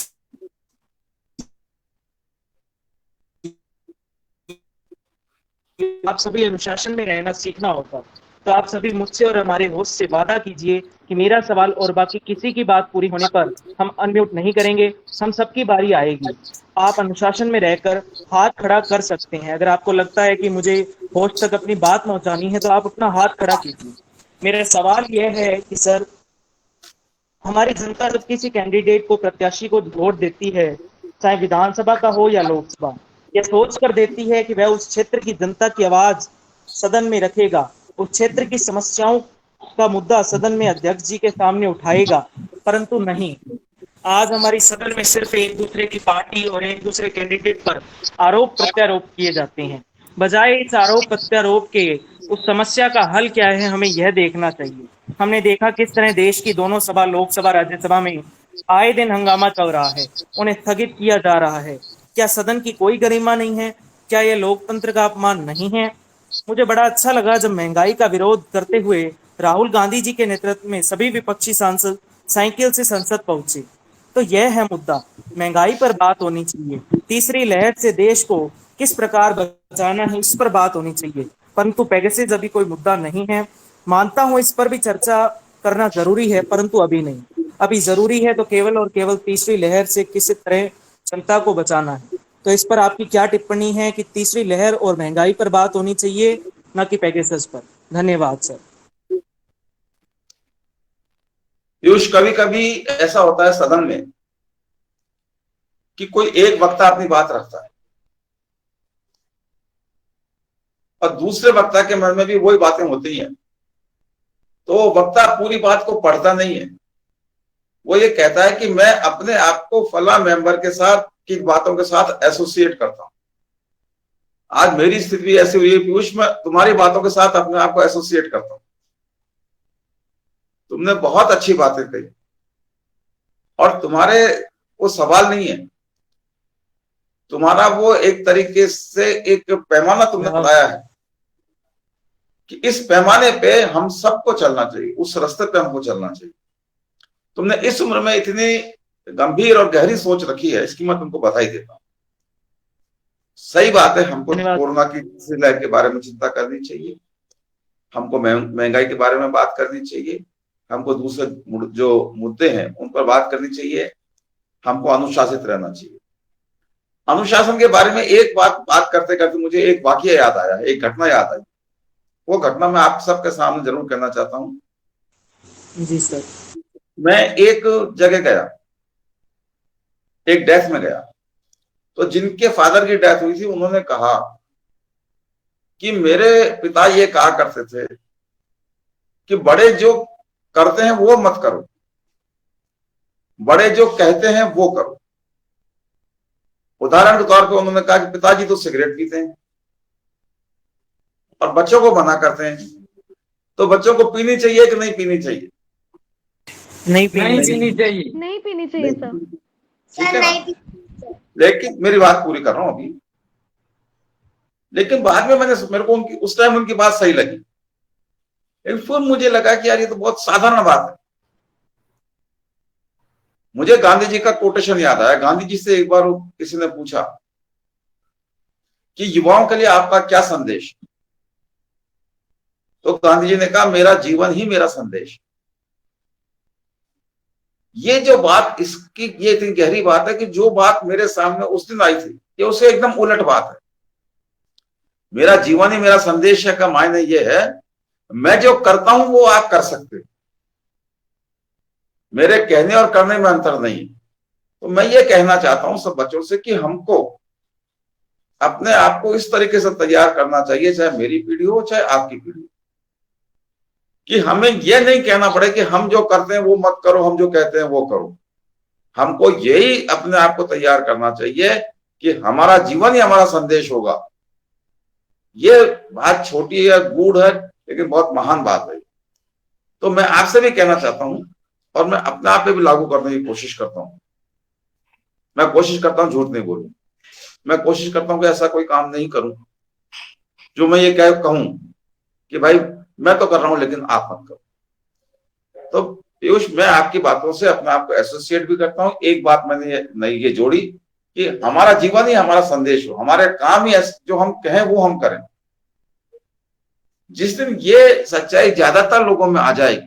आप सभी अनुशासन में रहना सीखना होगा। तो आप सभी मुझसे और हमारे होस्ट से वादा कीजिए कि मेरा सवाल और बाकी किसी की बात पूरी होने पर हम अनम्यूट नहीं करेंगे, हम सबकी बारी आएगी। आप अनुशासन में रहकर हाथ खड़ा कर सकते हैं। अगर आपको लगता है कि मुझे होस्ट तक अपनी बात पहुंचानी है तो आप अपना हाथ खड़ा कीजिए। मेरा सवाल यह है कि सर, हमारी जनता जब किसी कैंडिडेट को, प्रत्याशी को वोट देती है, चाहे विधानसभा का हो या लोकसभा, यह सोच कर देती है कि वह उस क्षेत्र की जनता की आवाज सदन में रखेगा, उस क्षेत्र की समस्याओं का मुद्दा सदन में अध्यक्ष जी के सामने उठाएगा। परंतु नहीं, आज हमारी सदन में सिर्फ एक दूसरे की पार्टी और एक दूसरे कैंडिडेट पर आरोप प्रत्यारोप किए जाते हैं। बजाय इस आरोप प्रत्यारोप के उस समस्या का हल क्या है, हमें यह देखना चाहिए। हमने देखा किस तरह देश की दोनों सभा, लोकसभा राज्यसभा में आए दिन हंगामा चल रहा है, उन्हें स्थगित किया जा रहा है। क्या सदन की कोई गरिमा नहीं है? क्या यह लोकतंत्र का अपमान नहीं है? मुझे बड़ा अच्छा लगा जब महंगाई का विरोध करते हुए राहुल गांधी जी के नेतृत्व में सभी विपक्षी सांसद साइकिल से संसद पहुंचे। तो यह है मुद्दा, महंगाई पर बात होनी चाहिए, तीसरी लहर से देश को किस प्रकार बचाना है इस पर बात होनी चाहिए। परंतु पेगासस अभी कोई मुद्दा नहीं है। मानता हूं इस पर भी चर्चा करना जरूरी है, परंतु अभी नहीं। अभी जरूरी है तो केवल और केवल तीसरी लहर से किसी तरह जनता को बचाना है। तो इस पर आपकी क्या टिप्पणी है कि तीसरी लहर और महंगाई पर बात होनी चाहिए, न कि पेगासस पर? धन्यवाद सर। पीयूष, कभी कभी ऐसा होता है सदन में कि कोई एक वक्ता अपनी बात रखता है और दूसरे वक्ता के मन में भी वही बातें होती हैं, तो वक्ता पूरी बात को पढ़ता नहीं है। वो ये कहता है कि मैं अपने आप को फला मेंबर के साथ की बातों के साथ एसोसिएट करता हूं। आज मेरी स्थिति भी ऐसी हुई है पीयूष, मैं तुम्हारी बातों के साथ अपने आप को एसोसिएट करता हूं। तुमने बहुत अच्छी बातें कही और तुम्हारे वो सवाल नहीं है, तुम्हारा वो एक तरीके से एक पैमाना तुमने बताया है कि इस पैमाने पे हम सबको चलना चाहिए, उस रास्ते पे हमको चलना चाहिए। तुमने इस उम्र में इतनी गंभीर और गहरी सोच रखी है, इसकी मैं तुमको बधाई देता हूं। सही बात है, हमको कोरोना की लहर के बारे में चिंता करनी चाहिए, हमको महंगाई के बारे में बात करनी चाहिए, हमको दूसरे जो मुद्दे हैं उन पर बात करनी चाहिए, हमको अनुशासित रहना चाहिए। अनुशासन के बारे में एक बात करते करते मुझे एक वाकया याद आया, एक घटना याद आई। वो घटना मैं आप सबके सामने जरूर कहना चाहता हूं। जी सर। मैं एक जगह गया, एक डेथ में गया, तो जिनके फादर की डेथ हुई थी उन्होंने कहा कि मेरे पिता ये कहा करते थे कि बड़े जो करते हैं वो मत करो, बड़े जो कहते हैं वो करो। उदाहरण के तौर पे उन्होंने कहा कि पिताजी तो सिगरेट पीते हैं और बच्चों को मना करते हैं, तो बच्चों को पीनी चाहिए कि नहीं पीनी चाहिए? नहीं पीनी चाहिए। नहीं पीनी चाहिए सर। ठीक है ना? लेकिन मेरी बात पूरी कर रहा हूं अभी। लेकिन बाद में मेरे को उस टाइम उनकी बात सही लगी, लेकिन फिर मुझे लगा कि यार ये तो बहुत साधारण बात है। मुझे गांधी जी का कोटेशन याद आया। गांधी जी से एक बार किसी ने पूछा कि युवाओं के लिए आपका क्या संदेश? तो गांधी जी ने कहा, मेरा जीवन ही मेरा संदेश। ये जो बात, इसकी ये इतनी गहरी बात है कि जो बात मेरे सामने उस दिन आई थी, ये उसे एकदम उलट बात है। मेरा जीवन ही मेरा संदेश है का मायने ये है, मैं जो करता हूं वो आप कर सकते हो, मेरे कहने और करने में अंतर नहीं। तो मैं ये कहना चाहता हूं सब बच्चों से कि हमको अपने आप को इस तरीके से तैयार करना चाहिए, चाहे मेरी पीढ़ी हो चाहे आपकी पीढ़ी हो, कि हमें यह नहीं कहना पड़े कि हम जो करते हैं वो मत करो, हम जो कहते हैं वो करो। हमको यही अपने आप को तैयार करना चाहिए कि हमारा जीवन ही हमारा संदेश होगा। ये बात छोटी है, गूढ़ है, लेकिन बहुत महान बात है। तो मैं आपसे भी कहना चाहता हूं और मैं अपने आप पे भी लागू करने की कोशिश करता हूं। मैं कोशिश करता हूं झूठ नहीं बोलूं, मैं कोशिश करता हूं कि ऐसा कोई काम नहीं करूं जो मैं ये कहूं कि भाई मैं तो कर रहा हूं लेकिन आप मत करो। तो पीयूष, मैं आपकी बातों से अपने आप को एसोसिएट भी करता हूं। एक बात मैंने ये जोड़ी कि हमारा जीवन ही हमारा संदेश हो, हमारे काम ही जो हम कहें वो हम करें। जिस दिन ये सच्चाई ज्यादातर लोगों में आ जाएगी,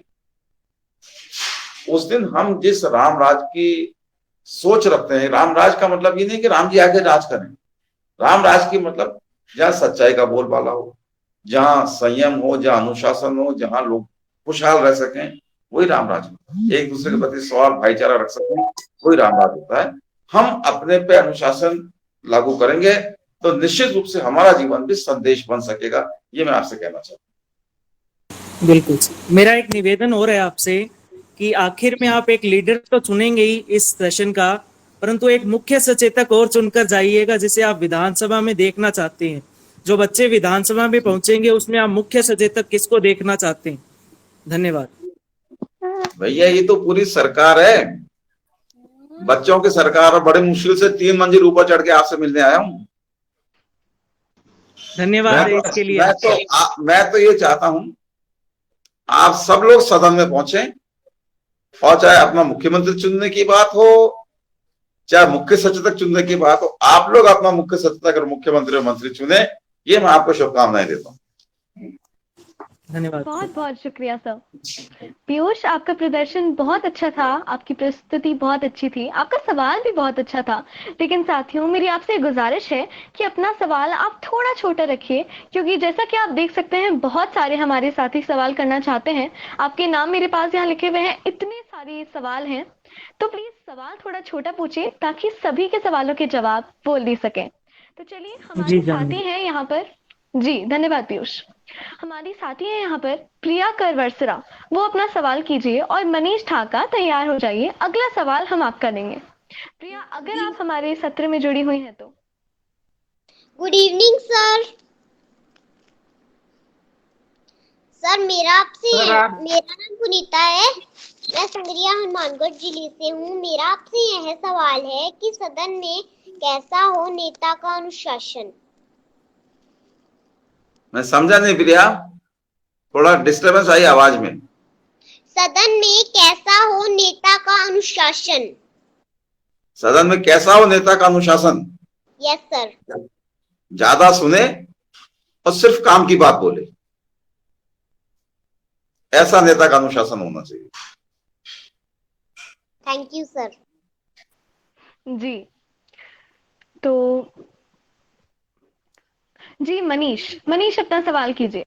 उस दिन हम जिस राम राज की सोच रखते हैं, राम राज का मतलब ये नहीं कि राम जी आगे राज करें, राम राज की मतलब जहां सच्चाई का बोलबाला हो, जहां संयम हो, जहां अनुशासन हो, जहां लोग खुशहाल रह सकें, वही राम राज होता है। एक दूसरे के प्रति सवाल भाईचारा रख सकें, वही राम राज होता है। हम अपने पे अनुशासन लागू करेंगे तो निश्चित रूप से हमारा जीवन भी संदेश बन सकेगा। ये मैं आपसे कहना चाहता हूँ। बिल्कुल। मेरा एक निवेदन और है आपसे कि आखिर में आप एक लीडर तो चुनेंगे ही इस सेशन का, परंतु एक मुख्य सचेतक और चुनकर जाइएगा जिसे आप विधानसभा में देखना चाहते हैं। जो बच्चे विधानसभा में पहुंचेंगे उसमें आप मुख्य सचेतक किसको देखना चाहते हैं? धन्यवाद। भैया ये तो पूरी सरकार है, बच्चों की सरकार, और बड़े मुश्किल से 3 मंजिल ऊपर चढ़ के आपसे मिलने आया हूँ। धन्यवाद इसके लिए। मैं तो ये चाहता हूं आप सब लोग सदन में पहुंचे, और चाहे अपना मुख्यमंत्री चुनने की बात हो, चाहे मुख्य सचेतक चुनने की बात हो, आप लोग अपना मुख्य सचेतक और मुख्यमंत्री और मंत्री चुने। ये मैं आपको शुभकामनाएं देता हूँ। धन्यवाद। बहुत बहुत शुक्रिया सर। पीयूष, आपका प्रदर्शन बहुत अच्छा था, आपकी प्रस्तुति बहुत अच्छी थी, आपका सवाल भी बहुत अच्छा था। लेकिन साथियों, मेरी आपसे गुजारिश है कि अपना सवाल आप थोड़ा छोटा रखिए, क्योंकि जैसा कि आप देख सकते हैं बहुत सारे हमारे साथी सवाल करना चाहते हैं। आपके नाम मेरे पास यहाँ लिखे हुए हैं, इतने सारे सवाल हैं। तो प्लीज सवाल थोड़ा छोटा पूछिए ताकि सभी के सवालों के जवाब बोल दे सकें। तो चलिए, हमारे साथी हैं यहाँ पर। जी धन्यवाद पीयूष। हमारी साथी है यहाँ पर प्रिया करवरसरा, वो अपना सवाल कीजिए, और मनीष ठाका तैयार हो जाइए, अगला सवाल हम आपका देंगे। प्रिया, अगर आप हमारे सत्र में जुड़ी हुई हैं तो। Good evening sir. सर मेरा नाम पुनीता है, मैं संगरिया हनुमानगढ़ जिले से हूँ। मेरा आपसे यह सवाल है कि सदन में कैसा हो नेता का अनुशासन? मैं समझा नहीं प्रिया, थोड़ा डिस्टरबेंस आई आवाज में। सदन में कैसा हो नेता का अनुशासन? सदन में कैसा हो नेता का अनुशासन? Yes sir. ज्यादा सुने और सिर्फ काम की बात बोले, ऐसा नेता का अनुशासन होना चाहिए। Thank you sir. जी, तो जी मनीष अपना सवाल कीजिए।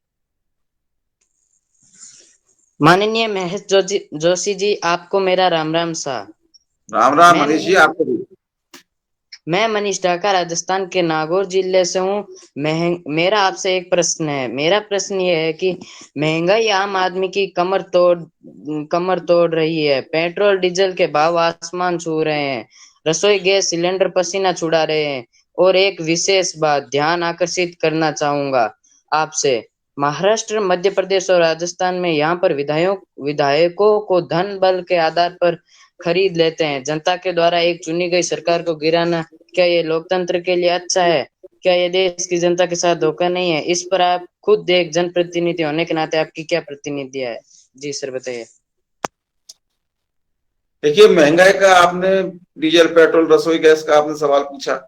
माननीय महेश जोशी जी, आपको मेरा राम राम सा। राम राम मनीष जी, आपको भी। मैं मनीष ढाका राजस्थान के नागौर जिले से हूँ। मेरा आपसे एक प्रश्न है। मेरा प्रश्न ये है कि महंगाई आम आदमी की कमर तोड़ रही है। पेट्रोल डीजल के भाव आसमान छू रहे हैं, रसोई गैस सिलेंडर पसीना छुड़ा रहे हैं। और एक विशेष बात ध्यान आकर्षित करना चाहूंगा आपसे। महाराष्ट्र, मध्य प्रदेश और राजस्थान में यहाँ पर विधायकों को धन बल के आधार पर खरीद लेते हैं। जनता के द्वारा एक चुनी गई सरकार को गिराना, क्या ये लोकतंत्र के लिए अच्छा है? क्या ये देश की जनता के साथ धोखा नहीं है? इस पर आप खुद एक जनप्रतिनिधि होने के नाते आपकी क्या प्रतिनिधित्व है? जी सर बताइए। देखिए, महंगाई का आपने, डीजल पेट्रोल रसोई गैस का आपने सवाल पूछा,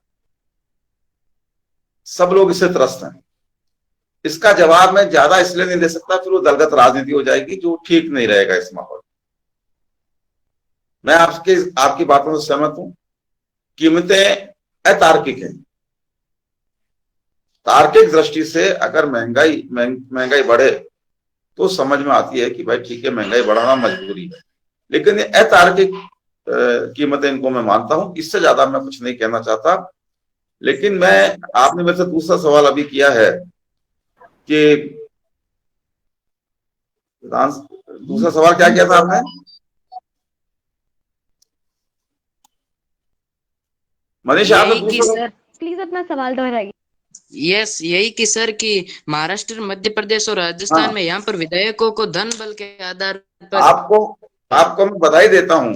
सब लोग इससे त्रस्त हैं। इसका जवाब मैं ज्यादा इसलिए नहीं दे सकता, फिर वो दलगत राजनीति हो जाएगी, जो ठीक नहीं रहेगा इस माहौल। मैं आपकी बातों से सहमत हूं। कीमतें अतार्किक हैं। तार्किक दृष्टि से अगर महंगाई बढ़े तो समझ में आती है कि भाई ठीक है, महंगाई बढ़ाना मजबूरी है। लेकिन ये अतार्किक कीमतें, इनको मैं मानता हूं। इससे ज्यादा मैं कुछ नहीं कहना चाहता। लेकिन आपने मेरे से दूसरा सवाल अभी किया है कि दूसरा सवाल क्या किया था आपने? मनीष, आपने सर प्लीज अपना सवाल दोहराइए। यस, यही कि सर कि महाराष्ट्र, मध्य प्रदेश और राजस्थान में यहाँ पर विधायकों को धन बल के आधार पर आपको मैं बधाई देता हूं,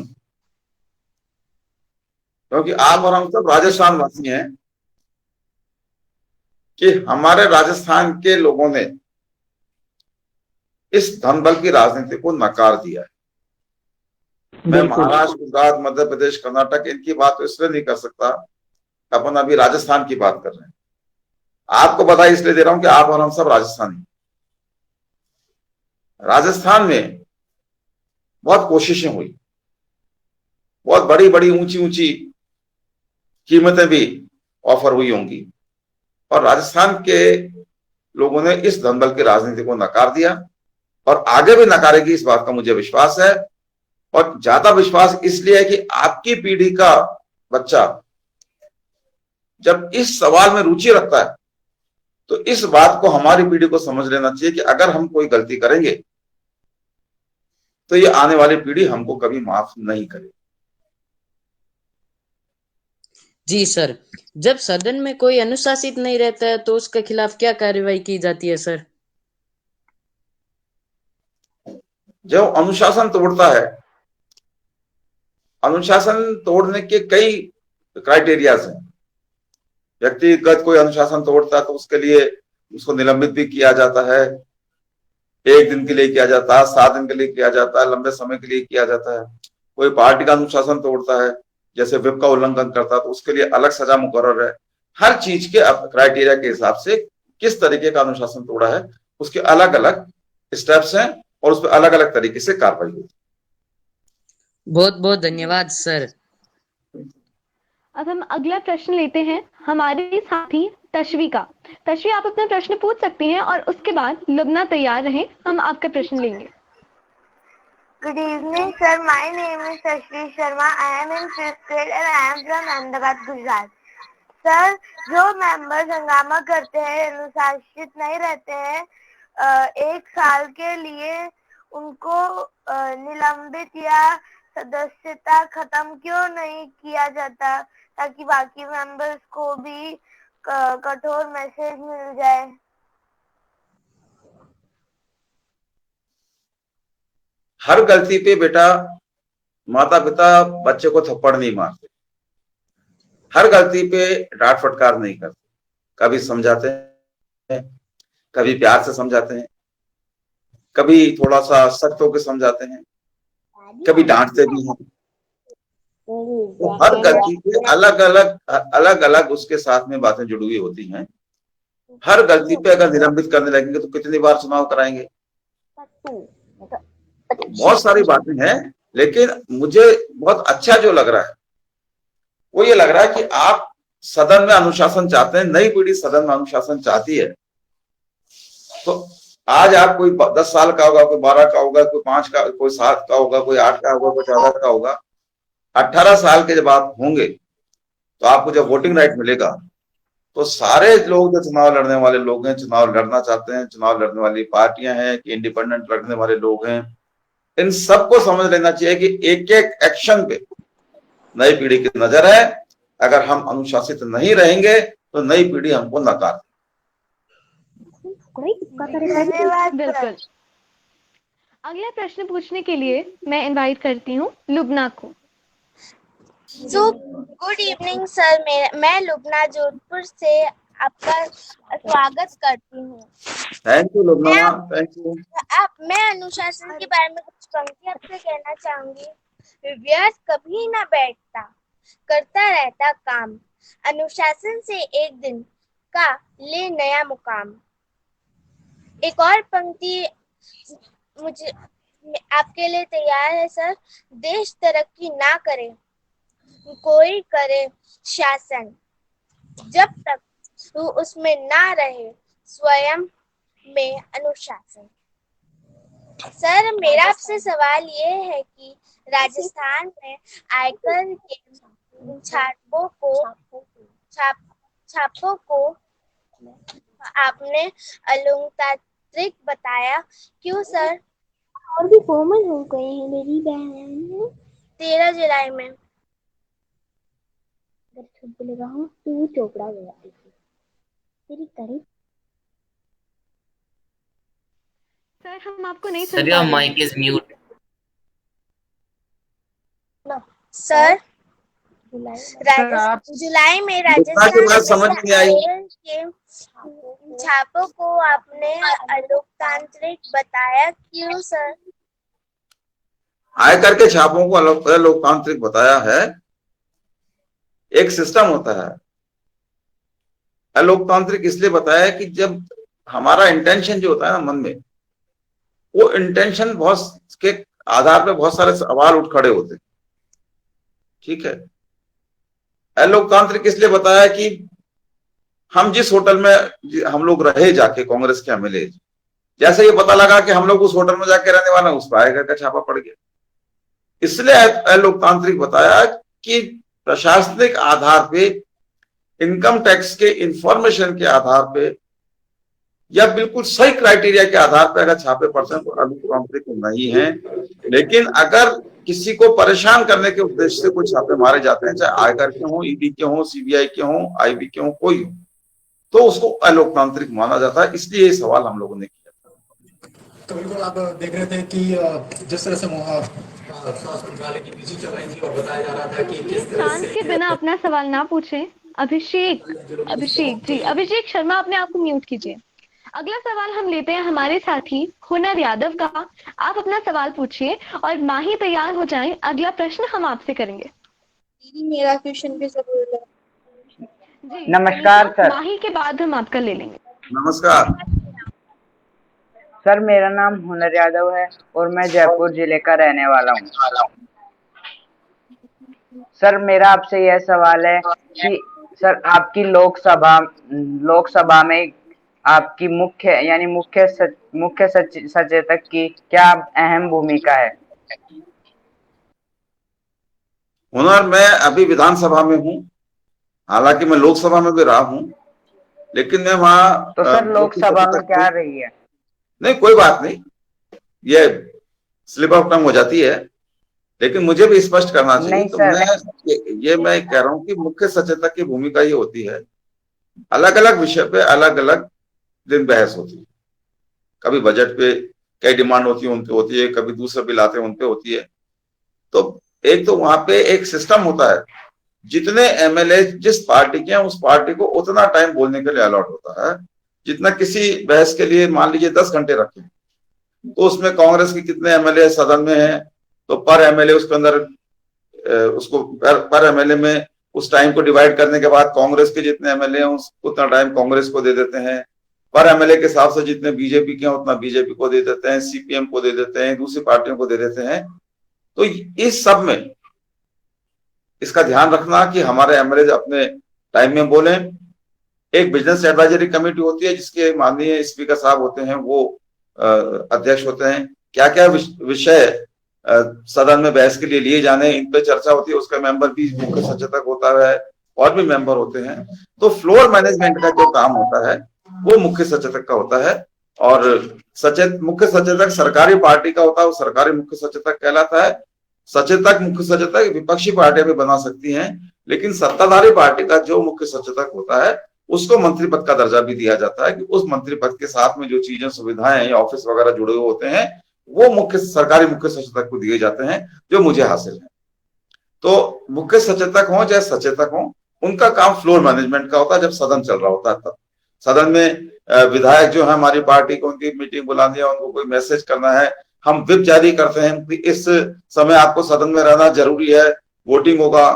क्योंकि आप और हम सब राजस्थान वासी हैं, कि हमारे राजस्थान के लोगों ने इस धन बल की राजनीति को नकार दिया है। मैं महाराष्ट्र, गुजरात, मध्य प्रदेश, कर्नाटक इनकी बात तो इसलिए नहीं कर सकता, अपन अभी राजस्थान की बात कर रहे हैं। आपको बधाई इसलिए दे रहा हूं कि आप और हम सब राजस्थानी। राजस्थान में बहुत कोशिशें हुई, बहुत बड़ी बड़ी ऊंची ऊंची कीमतें भी ऑफर हुई होंगी, और राजस्थान के लोगों ने इस धनबल की राजनीति को नकार दिया, और आगे भी नकारेगी, इस बात का मुझे विश्वास है। और ज्यादा विश्वास इसलिए है कि आपकी पीढ़ी का बच्चा जब इस सवाल में रुचि रखता है, तो इस बात को हमारी पीढ़ी को समझ लेना चाहिए कि अगर हम कोई गलती करेंगे तो ये आने वाली पीढ़ी हमको कभी माफ नहीं करेगी। जी सर, जब सदन में कोई अनुशासित नहीं रहता है तो उसके खिलाफ क्या कार्रवाई की जाती है सर? जो अनुशासन तोड़ता है, अनुशासन तोड़ने के कई क्राइटेरियाज हैं। व्यक्तिगत कोई अनुशासन तोड़ता है तो उसके लिए उसको निलंबित भी किया जाता है। 1 दिन के लिए किया जाता है, 7 दिन के लिए किया जाता है, लंबे समय के लिए किया जाता है। कोई पार्टी का अनुशासन तोड़ता है, जैसे व्हिप का उल्लंघन करता है, तो उसके लिए अलग सजा मुकर्रर है। हर चीज के क्राइटेरिया के हिसाब से किस तरीके का अनुशासन तोड़ा है, उसके अलग अलग स्टेप्स हैं, और उस पर अलग अलग तरीके से कार्रवाई होती है। बहुत बहुत धन्यवाद सर। अब हम अगला प्रश्न लेते हैं हमारे साथी तश्वी का। तश्वी, आप अपना प्रश्न पूछ सकती हैं, और उसके बाद लुबना तैयार रहें, हम आपका प्रश्न लेंगे। Good evening, sir. My name is Tashvi Sharma. I am in 5th grade and I am from Ahmedabad, Gujarat. Sir, जो मेंबर्स हंगामा करते हैं, अनुशासित नहीं रहते हैं, 1 साल के लिए उनको निलंबित या सदस्यता खत्म क्यों नहीं किया जाता, ताकि बाकी मेंबर्स को भी कठोर मैसेज मिल जाए? हर गलती पे बेटा माता पिता बच्चे को थप्पड़ नहीं मारते, हर गलती पे डांट फटकार नहीं करते। कभी समझाते हैं, कभी प्यार से समझाते हैं, कभी थोड़ा सा सख्त होकर समझाते हैं, कभी डांटते भी हैं। तो हर गलती पे अलग अलग उसके साथ में बातें जुड़ी हुई होती हैं। हर गलती पे अगर निलंबित करने लगेंगे तो कितनी बार चुनाव कराएंगे? तो बहुत सारी बातें हैं, लेकिन मुझे बहुत अच्छा जो लग रहा है वो ये लग रहा है कि आप सदन में अनुशासन चाहते हैं, नई पीढ़ी सदन में अनुशासन चाहती है। तो आज आप कोई 10 साल का होगा, कोई 12 का होगा, कोई 5 का, कोई 7 का होगा, कोई 8 का होगा, कोई 14 का होगा। 18 साल के जब आप होंगे तो आपको जब वोटिंग राइट मिलेगा तो सारे लोग जो चुनाव लड़ने वाले लोग हैं, चुनाव लड़ना चाहते हैं, चुनाव लड़ने वाली पार्टियां हैं कि इंडिपेंडेंट लड़ने वाले लोग हैं, इन सबको समझ लेना चाहिए कि एक एक एक्शन पे नई पीढ़ी की नजर है। अगर हम अनुशासित नहीं रहेंगे तो नई पीढ़ी हमको नकार। बिल्कुल। अगला प्रश्न पूछने के लिए मैं इनवाइट करती हूँ लुबना को। गुड इवनिंग सर, मैं लुबना जोधपुर से आपका स्वागत करती हूँ। Thank you Lubna, thank you. मैं अनुशासन के बारे में कुछ पंक्ति आपसे कहना चाहूंगी। व्यर्थ कभी ना बैठता, करता रहता काम, अनुशासन से एक दिन का ले नया मुकाम। एक और पंक्ति मुझे आपके लिए तैयार है सर। देश तरक्की ना करे, कोई करे शासन, जब तक तू उसमें ना रहे स्वयं में अनुशासन। सर मेरा आपसे सवाल ये है कि राजस्थान में आयकर के छापों को आपने अलोकतांत्रिक बताया, क्यों सर? और भी फॉर्मल हो गए हैं मेरी बहन। 13 जुलाई में बोलेगा हूँ तू चोपड़ा गया तेरी करी। सर हम आपको नहीं सुन सर पा योर रहे हैं। Mic is mute. सर आप जुलाई में की बात समझ नहीं आई। के छापों को आपने अलोकतांत्रिक बताया, क्यों सर? आयकर के छापों को लोकतांत्रिक बताया है। एक सिस्टम होता है। अलोकतांत्रिक इसलिए बताया है कि जब हमारा इंटेंशन जो होता है ना मन में, वो इंटेंशन बहुत के आधार पे बहुत सारे सवाल उठ खड़े होते हैं। ठीक है। अलोकतांत्रिक इसलिए बताया कि हम जिस होटल में हम लोग रहे जाके कांग्रेस के एमएलए, जैसे ये पता लगा कि हम लोग उस होटल में जाके रहने वाला, उस पर आयकर का छापा पड़ गया। इसलिए अलोकतांत्रिक बताया कि प्रशासनिक आधार पे, इनकम टैक्स के इंफॉर्मेशन के आधार पे या बिल्कुल सही क्राइटेरिया के आधार पे अगर छापे पड़ते हैं तो अलोकतांत्रिक नहीं है। लेकिन अगर किसी को परेशान करने के उद्देश्य से कोई छापे मारे जाते हैं, चाहे आयकर के हों, ईडी के हों, सीबीआई के हों, आईबी के हों, कोई हो, तो उसको अलोकतांत्रिक माना जाता है। इसलिए ये सवाल हम लोगों ने किया। तो बिल्कुल आप देख रहे थे कि जिस तरह से स्वास्थ्य मंत्रालय की नीति चल रही थी और बताया जा रहा था कि किस तरह शांत से के बिना अपना सवाल ना पूछें। अभिषेक जी, अभिषेक शर्मा अपने आप को म्यूट कीजिए। अगला सवाल हम लेते हैं हमारे साथी हुनर यादव का। आप अपना सवाल पूछिए और माही तैयार हो जाएं, अगला प्रश्न हम आपसे करेंगे। दीदी मेरा क्वेश्चन भी जरूर है। नमस्कार सर। माही के बाद हम आपका ले लेंगे। नमस्कार सर, मेरा नाम हुनर यादव है और मैं जयपुर जिले का रहने वाला हूँ। सर मेरा आपसे यह सवाल है कि सर आपकी लोकसभा में आपकी मुख्य सचेतक की क्या अहम भूमिका है? हुनर, मैं अभी विधानसभा में हूँ, हालांकि मैं लोकसभा में भी रहा हूँ, लेकिन मैं वहाँ तो सर लोकसभा में क्या रही है? नहीं, कोई बात नहीं, ये स्लिप ऑफ टंग हो जाती है, लेकिन मुझे भी स्पष्ट करना चाहिए। तो मैं कह रहा हूँ कि मुख्य सचेतक की भूमिका ये होती है, अलग अलग विषय पे अलग अलग दिन बहस होती है। कभी बजट पे कई डिमांड होती है, उन पे होती है, कभी दूसरे बिल आते हैं उन पे होती है। तो एक तो वहां पे एक सिस्टम होता है, जितने एमएलए जिस पार्टी के हैं उस पार्टी को उतना टाइम बोलने के लिए अलॉट होता है, जितना किसी बहस के लिए मान लीजिए 10 घंटे रखें, तो उसमें कांग्रेस के कितने एमएलए सदन में हैं, तो पर एमएलए उसके अंदर उसको पर एमएलए में उस टाइम को डिवाइड करने के बाद कांग्रेस के जितने एमएलए हैं उतना टाइम कांग्रेस को दे देते हैं, पर एमएलए के हिसाब से जितने बीजेपी के हैं उतना बीजेपी को दे देते हैं, सीपीएम को दे देते हैं, दूसरी पार्टियों को दे देते हैं। तो इस सब में इसका ध्यान रखना कि हमारे एमएलए अपने टाइम में बोलें। एक बिजनेस एडवाइजरी कमेटी होती है जिसके माननीय स्पीकर साहब होते हैं, वो अध्यक्ष होते हैं। क्या क्या विषय सदन में बहस के लिए लिए जाने, इन पे चर्चा होती है। उसका मेंबर भी मुख्य सचेतक होता है और भी मेंबर होते हैं। तो फ्लोर मैनेजमेंट का जो काम होता है वो मुख्य सचेतक का होता है। और मुख्य सचेतक सरकारी पार्टी का होता है, वो सरकारी मुख्य सचेतक कहलाता है। सचेतक मुख्य सचेतक विपक्षी पार्टियां भी बना सकती हैं, लेकिन सत्ताधारी पार्टी का जो मुख्य सचेतक होता है उसको मंत्री पद का दर्जा भी दिया जाता है कि उस मंत्री पद के साथ में जो चीजें सुविधाएं या ऑफिस वगैरह जुड़े हुए होते हैं वो सरकारी मुख्य सचेतक को दिए जाते हैं, जो मुझे हासिल है। तो मुख्य सचेतक हो चाहे सचेतक हो, उनका काम फ्लोर मैनेजमेंट का होता है। जब सदन चल रहा होता है तब सदन में विधायक जो है हमारी पार्टी को, उनकी मीटिंग बुलानी है, उनको कोई मैसेज करना है, हम व्हिप जारी करते हैं कि इस समय आपको सदन में रहना जरूरी है, वोटिंग होगा,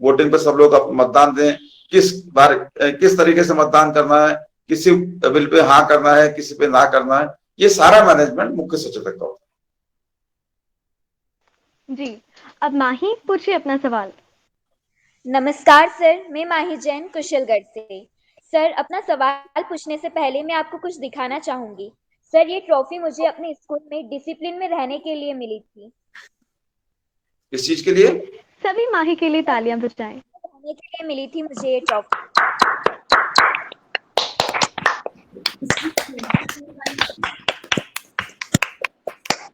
वोटिंग पे सब लोग मतदान दें, किस तरीके से मतदान करना है, किसी बिल पे हाँ करना है, किसी पे ना करना है, ये सारा मैनेजमेंट मुख्य सचेतक का होता है। जी, अब माही पूछिए अपना सवाल। नमस्कार सर, मैं माही जैन कुशलगढ़ से। सर, अपना सवाल पूछने से पहले मैं आपको कुछ दिखाना चाहूंगी। सर, ये ट्रॉफी मुझे अपने स्कूल में डिसिप्लिन में रहने के लिए मिली थी। किस चीज के लिए? सभी माही के लिए तालियां बजाएं। रहने के लिए मिली थी मुझे ये ट्रॉफी।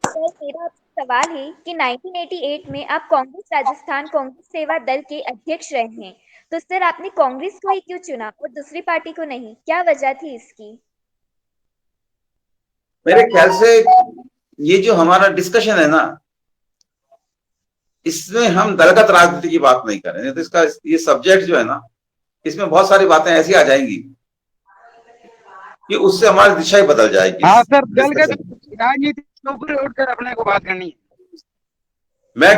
सर, मेरा सवाल है कि 1988 में आप कांग्रेस राजस्थान कांग्रेस सेवा दल के अध्यक्ष रहे हैं, तो सर आपने कांग्रेस को ही क्यों चुना और दूसरी पार्टी को नहीं? क्या वजह थी इसकी? मेरे ख्याल से ये जो हमारा डिस्कशन है ना, इसमें हम दलगत राजनीति की बात नहीं कर रहे हैं। तो इसका ये सब्जेक्ट जो है ना, इसमें बहुत सारी बातें ऐसी आ जाएंगी कि उससे हमारी दिशा ही बदल जाएगी। हाँ सर, दलगत राजनीति के ऊपर उठकर अपने को बात करनी है।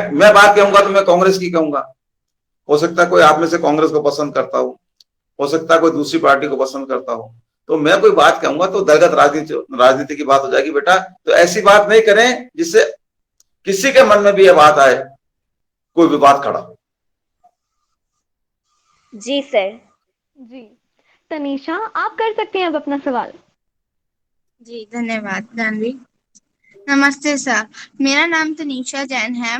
मैं बात कहूंगा तो मैं कांग्रेस की कहूंगा। हो सकता है कोई आप में से कांग्रेस को पसंद करता हो सकता है कोई दूसरी पार्टी को पसंद करता हो। तो मैं कोई बात कहूंगा तो दलगत राजनीति की बात हो जाएगी। बेटा, तो ऐसी बात नहीं करें जिससे किसी के मन में भी यह बात आए कोई विवाद खड़ा हो। जी सर। जी, तनीषा आप कर सकते हैं अब अपना सवाल। जी धन्यवाद जानवी। नमस्ते सर, मेरा नाम तनीषा जैन है।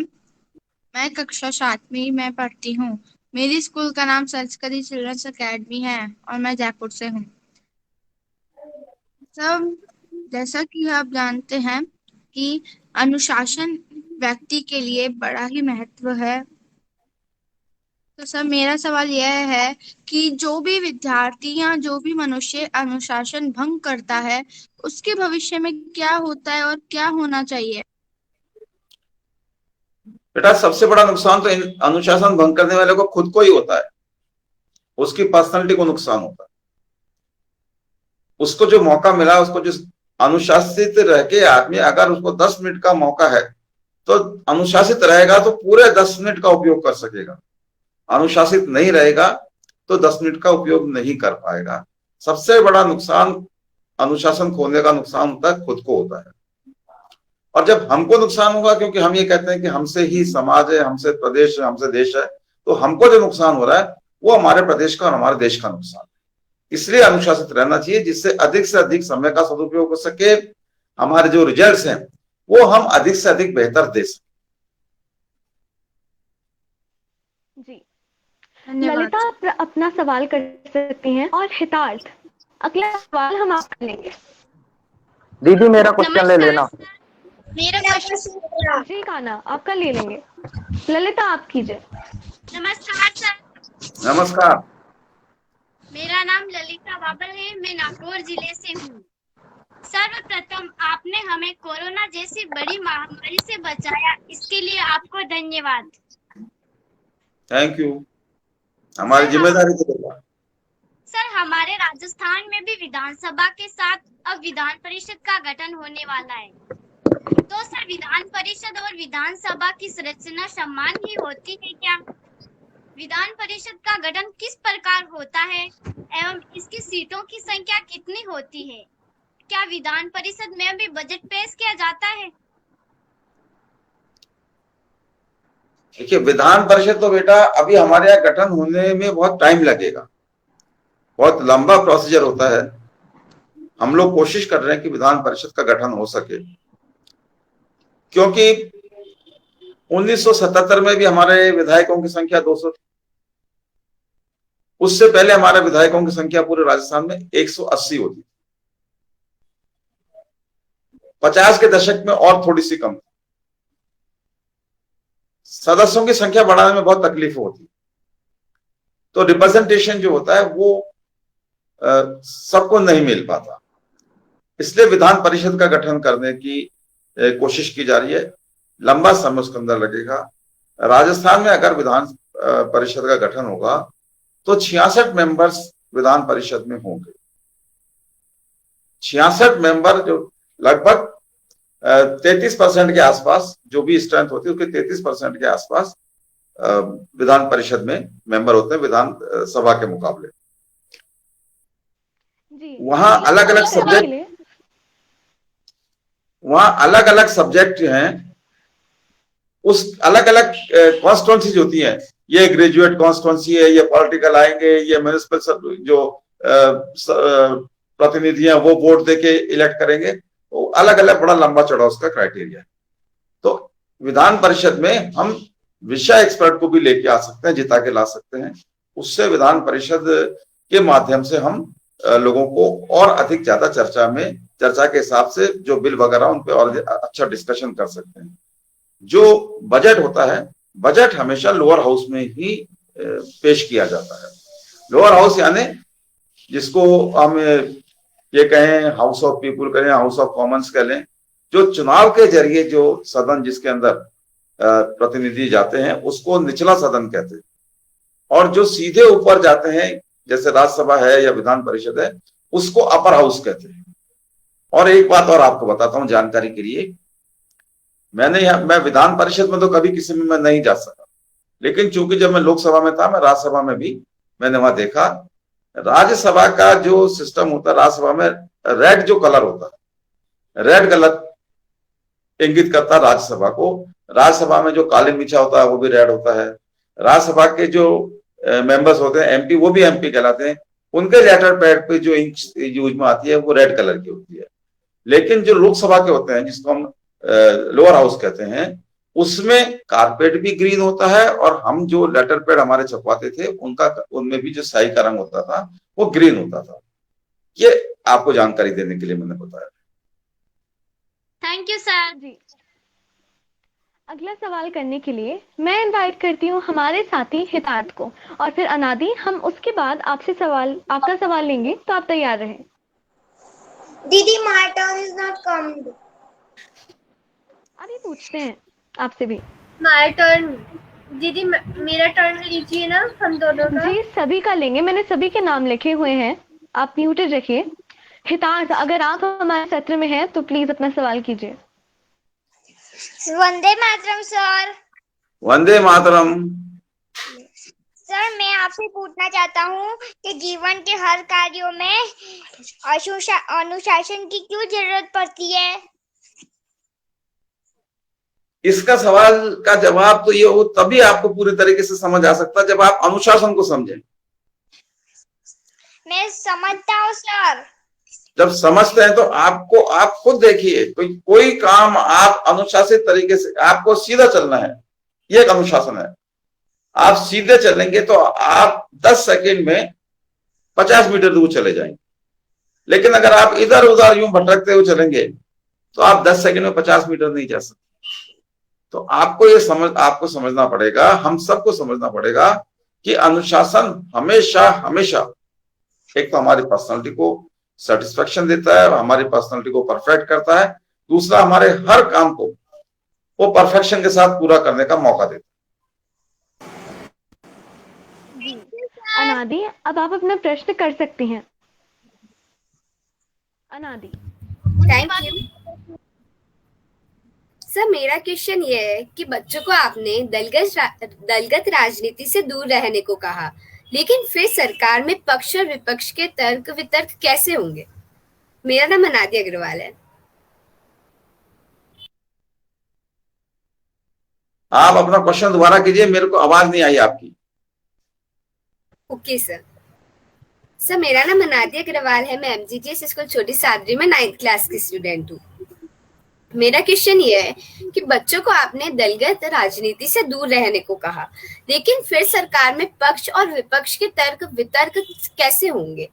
मैं कक्षा 7वीं में पढ़ती हूँ। मेरी स्कूल का नाम संस्कृति चिल्ड्रंस अकेडमी है और मैं जयपुर से हूँ। सब जैसा कि आप जानते हैं कि अनुशासन व्यक्ति के लिए बड़ा ही महत्व है। तो सर, मेरा सवाल यह है कि जो भी विद्यार्थी या जो भी मनुष्य अनुशासन भंग करता है उसके भविष्य में क्या होता है और क्या होना चाहिए? बेटा, सबसे बड़ा नुकसान तो अनुशासन भंग करने वाले को खुद को ही होता है। उसकी पर्सनालिटी को नुकसान होता है। उसको जो मौका मिला, उसको जो अनुशासित रह के आदमी, अगर उसको 10 मिनट का मौका है तो अनुशासित रहेगा तो पूरे 10 मिनट का उपयोग कर सकेगा। अनुशासित नहीं रहेगा तो 10 मिनट का उपयोग नहीं कर पाएगा। सबसे बड़ा नुकसान अनुशासन खोने का नुकसान होता है, खुद को होता है। और जब हमको नुकसान होगा, क्योंकि हम ये कहते हैं कि हमसे ही समाज है, हमसे प्रदेश है, हमसे देश है, तो हमको जो नुकसान हो रहा है वो हमारे प्रदेश का और हमारे देश का नुकसान है। इसलिए अनुशासित रहना चाहिए, जिससे अधिक से अधिक समय का सदुपयोग हो सके, हमारे जो रिजल्ट्स हैं वो हम अधिक से अधिक बेहतर दे सकें। जी, ललिता आप अपना सवाल कर सकती हैं। और हितार्थ, अगला सवाल हम आपका लेंगे। दीदी मेरा क्वेश्चन ले लेना। मेरा क्वेश्चन जी काना आपका ले लेंगे। ललिता आप कीजिए। नमस्कार सर। नमस्कार। मेरा नाम ललिता बाबल है, मैं नागौर जिले से हूँ। सर्वप्रथम आपने हमें कोरोना जैसी बड़ी महामारी से बचाया, इसके लिए आपको धन्यवाद। थैंक यू, हमारी जिम्मेदारी तो है। सर, हमारे राजस्थान में भी विधानसभा के साथ अब विधान परिषद का गठन होने वाला है। तो सर, विधान परिषद और विधानसभा की संरचना समान ही होती है क्या? विधान परिषद का गठन किस प्रकार होता है एवं इसकी सीटों की संख्या कितनी होती है? क्या विधान परिषद में भी बजट पेश किया जाता है? देखिए, विधान परिषद तो बेटा अभी हमारे यहाँ गठन होने में बहुत टाइम लगेगा। बहुत लंबा प्रोसीजर होता है। हम लोग कोशिश कर रहे हैं कि विधान परिषद का गठन हो सके, क्योंकि 1977 में भी हमारे विधायकों की संख्या 200 थी। उससे पहले हमारे विधायकों की संख्या पूरे राजस्थान में 180 होती थी। 50 के दशक में और थोड़ी सी कम थी। सदस्यों की संख्या बढ़ाने में बहुत तकलीफ होती, तो रिप्रेजेंटेशन जो होता है वो सबको नहीं मिल पाता। इसलिए विधान परिषद का गठन करने की कोशिश की जा रही है। लंबा समय उसके अंदर लगेगा। राजस्थान में अगर विधान परिषद का गठन होगा तो 66 मेंबर्स विधान परिषद में होंगे। 66 मेंबर जो लगभग 33% के आसपास, जो भी स्ट्रेंथ होती है उसके 33% के आसपास विधान परिषद में मेंबर होते हैं विधान सभा के मुकाबले। वहां अलग अलग सब्जेक्ट हैं। उस अलग अलग कॉन्स्टिट्यूंसीज होती हैं। ये ग्रेजुएट कॉन्स्टिट्यूंसी है, ये पॉलिटिकल आएंगे, ये म्युनिसिपल जो प्रतिनिधि हैं वो वोट देके इलेक्ट करेंगे। तो अलग अलग बड़ा लंबा चौड़ा उसका क्राइटेरिया है। तो विधान परिषद में हम विषय एक्सपर्ट को भी लेके आ सकते हैं, जिता के ला सकते हैं। उससे विधान परिषद के माध्यम से हम लोगों को और अधिक ज्यादा चर्चा के हिसाब से जो बिल वगैरह उन पे और अच्छा डिस्कशन कर सकते हैं। जो बजट होता है, बजट हमेशा लोअर हाउस में ही पेश किया जाता है। लोअर हाउस यानी जिसको हम ये कहें हाउस ऑफ पीपुल कहें, हाउस ऑफ कॉमन्स कह लें, जो चुनाव के जरिए जो सदन जिसके अंदर प्रतिनिधि जाते हैं उसको निचला सदन कहते हैं। और जो सीधे ऊपर जाते हैं जैसे राज्यसभा है या विधान परिषद है उसको अपर हाउस कहते हैं। और एक बात और आपको बताता हूं जानकारी के लिए, मैं विधान परिषद में तो कभी किसी में मैं नहीं जा सका, लेकिन चूंकि जब मैं लोकसभा में था, मैं राज्यसभा में भी मैंने वहां देखा। राज्यसभा का जो सिस्टम होता है, राज्यसभा में रेड जो कलर होता है, रेड कलर इंगित करता है राज्यसभा को। राज्यसभा में जो कालीन बिछा होता है वो भी रेड होता है। राज्यसभा के जो मेंबर्स होते हैं एमपी, वो भी एमपी कहलाते हैं। उनके लेटर पैड पे जो इंक यूज में आती है वो रेड कलर की होती है। लेकिन जो लोकसभा के होते हैं जिसको हम लोअर हाउस कहते हैं, उसमें कारपेट भी ग्रीन होता है और हम जो लेटर पैड हमारे छपवाते थे उनमें भी जो स्याही का रंग होता था वो ग्रीन होता था। ये आपको जानकारी देने के लिए मैंने बताया। थैंक यू सर जी। अगला सवाल करने के लिए मैं इनवाइट करती हूँ हमारे साथी हितार्थ को, और फिर अनादि, हम उसके बाद आपका सवाल लेंगे, तो आप तैयार रहें। दीदी my turn is not comed. अभी पूछते हैं आपसे भी। माय टर्न दीदी, मेरा टर्न लीजिए ना, हम दोनों का। जी सभी का लेंगे, मैंने सभी के नाम लिखे हुए हैं, आप म्यूटेड रखिए। हितार्थ, अगर आप हमारे सत्र में हैं तो प्लीज अपना सवाल कीजिए। वंदे मातरम सर। वंदे मातरम। सर मैं आपसे पूछना चाहता हूँ कि जीवन के हर कार्यों में अनुशासन की क्यों जरूरत पड़ती है? इसका सवाल का जवाब तो ये हो तभी आपको पूरी तरीके से समझ आ सकता है जब आप अनुशासन को समझें। मैं समझता हूँ सर। जब समझते हैं तो आप खुद देखिए, कोई काम आप अनुशासित तरीके से, आपको सीधा चलना है, ये एक अनुशासन है। आप सीधे चलेंगे तो आप 10 सेकंड में 50 मीटर दूर चले जाएंगे। लेकिन अगर आप इधर उधर यूं भटकते हुए चलेंगे तो आप 10 सेकंड में 50 मीटर नहीं जा सकते। तो आपको समझना पड़ेगा, हम सबको समझना पड़ेगा कि अनुशासन हमेशा हमेशा एक तो हमारी पर्सनालिटी को सेटिस्फेक्शन देता है, हमारी पर्सनालिटी को परफेक्ट करता है, दूसरा हमारे हर काम को वो परफेक्शन के साथ पूरा करने का मौका देता है। अनादि, अब आप अपना प्रश्न कर सकती हैं। अनादि। Thank you sir. मेरा क्वेश्चन ये है कि बच्चों को आपने दलगत राजनीति से दूर रहने को कहा, लेकिन फिर सरकार में पक्ष और विपक्ष के तर्क वितर्क कैसे होंगे? मेरा नाम अनादि अग्रवाल है। आप अपना क्वेश्चन दोबारा कीजिए, मेरे को आवाज नहीं आई आपकी। Okay sir. सर मेरा नाम अनादि अग्रवाल है, मैं MGTS स्कूल छोटी सादरी में 9th क्लास की स्टूडेंट हूँ। मेरा क्वेश्चन ये है कि बच्चों को आपने दलगत राजनीति से दूर रहने को कहा, लेकिन फिर सरकार में पक्ष और विपक्ष के तर्क वितर्क कैसे होंगे?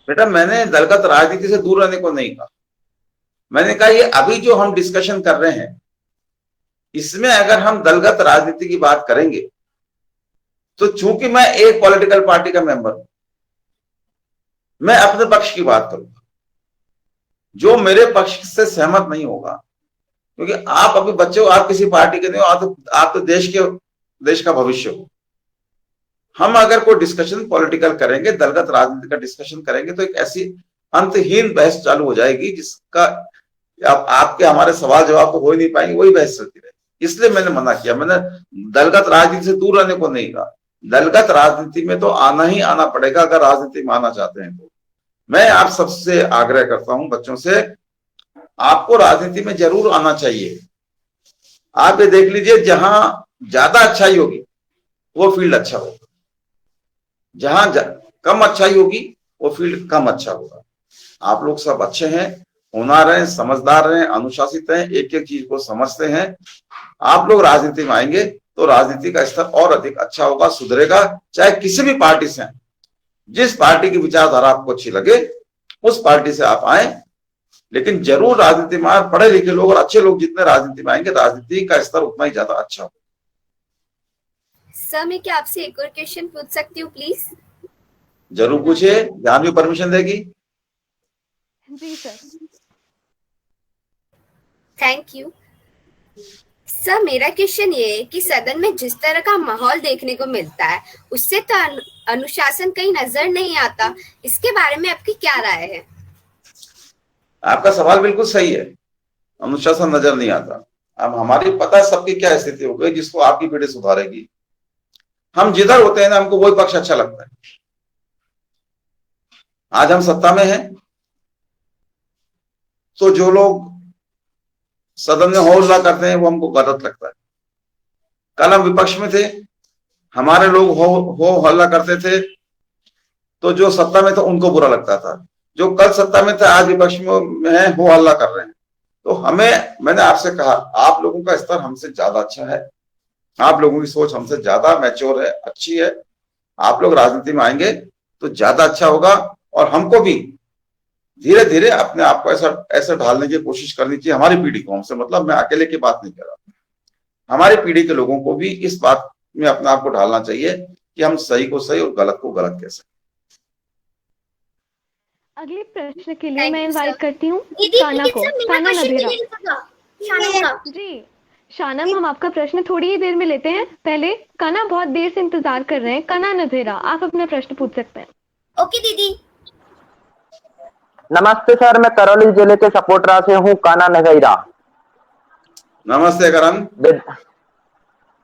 बेटा, मैंने दलगत राजनीति से दूर रहने को नहीं कहा। मैंने कहा ये अभी जो हम डिस्कशन कर रहे हैं इसमें अगर हम दलगत राजनीति की बात करेंगे तो चूंकि मैं एक पॉलिटिकल पार्टी का मेंबर हूं, मैं अपने पक्ष की बात करूंगा। जो मेरे पक्ष से सहमत नहीं होगा, क्योंकि आप अभी बच्चे हो, आप किसी पार्टी के नहीं हो, आप तो देश का भविष्य हो। हम अगर कोई डिस्कशन पॉलिटिकल करेंगे, दलगत राजनीति का डिस्कशन करेंगे तो एक ऐसी अंतहीन बहस चालू हो जाएगी जिसका आपके हमारे सवाल जवाब तो हो ही नहीं पाएंगे, वही बहस चलती रहेगी। इसलिए मैंने मना किया। मैंने दलगत राजनीति से दूर रहने को नहीं कहा। दलगत राजनीति में तो आना ही आना पड़ेगा अगर राजनीति में आना चाहते हैं तो। मैं आप सबसे आग्रह करता हूं, बच्चों से, आपको राजनीति में जरूर आना चाहिए। आप ये देख लीजिए, जहां ज्यादा अच्छाई होगी वो फील्ड अच्छा होगा, जहां कम अच्छाई होगी वो फील्ड कम अच्छा होगा। आप लोग सब अच्छे हैं, होनहार हैं, समझदार हैं, अनुशासित हैं, एक एक चीज को समझते हैं। आप लोग राजनीति में आएंगे तो राजनीति का स्तर और अधिक अच्छा होगा, सुधरेगा। चाहे किसी भी पार्टी से आए, जिस पार्टी की विचारधारा आपको अच्छी लगे उस पार्टी से आप आए, लेकिन जरूर राजनीति में आए। पढ़े लिखे लोग और अच्छे लोग जितने राजनीति में आएंगे, राजनीति का स्तर उतना ही ज्यादा अच्छा होगा। सर मैं क्या आपसे एक और क्वेश्चन पूछ सकती हूँ प्लीज? जरूर पूछिए, जानवी परमिशन देगी। जी सर। Thank you. सर मेरा क्वेश्चन ये है कि सदन में जिस तरह का माहौल देखने को मिलता है उससे तो अनुशासन कहीं नजर नहीं आता। इसके बारे में आपकी क्या राय है? आपका सवाल बिल्कुल सही है, अनुशासन नजर नहीं आता। अब हमारी पता है सबकी क्या स्थिति हो गई जिसको आपकी पीढ़ी सुधारेगी। हम जिधर होते हैं ना, हमको वही पक्ष अच्छा लगता है। आज हम सत्ता में हैं तो जो लोग सदन में हो हल्ला करते हैं वो हमको गलत लगता है। कल हम विपक्ष में थे, हमारे लोग हो हल्ला करते थे तो जो सत्ता में था उनको बुरा लगता था। जो कल सत्ता में थे आज विपक्ष में है, हो हल्ला कर रहे हैं। तो मैंने आपसे कहा, आप लोगों का स्तर हमसे ज्यादा अच्छा है, आप लोगों की सोच हमसे ज्यादा मैच्योर है, अच्छी है। आप लोग राजनीति में आएंगे तो ज्यादा अच्छा होगा और हमको भी धीरे धीरे अपने आप को ऐसा ढालने की कोशिश करनी चाहिए। हमारी पीढ़ी को, हमसे मतलब मैं अकेले की बात नहीं कर रहा, हमारी पीढ़ी के लोगों को भी इस बात में अपने आप को ढालना चाहिए कि हम सही को सही और गलत को गलत कह सकते। अगले प्रश्न के लिए मैं इनवाइट करती हूँ शाना को। शाना नबेरा जी। शानम, हम आपका प्रश्न थोड़ी ही देर में लेते हैं। पहले काना बहुत देर से इंतजार कर रहे हैं। काना नबेरा, आप अपना प्रश्न पूछ सकते हैं। ओके दीदी। नमस्ते सर, मैं करौली जिले के सपोटरा से हूँ, काना नगैरा। नमस्ते करण।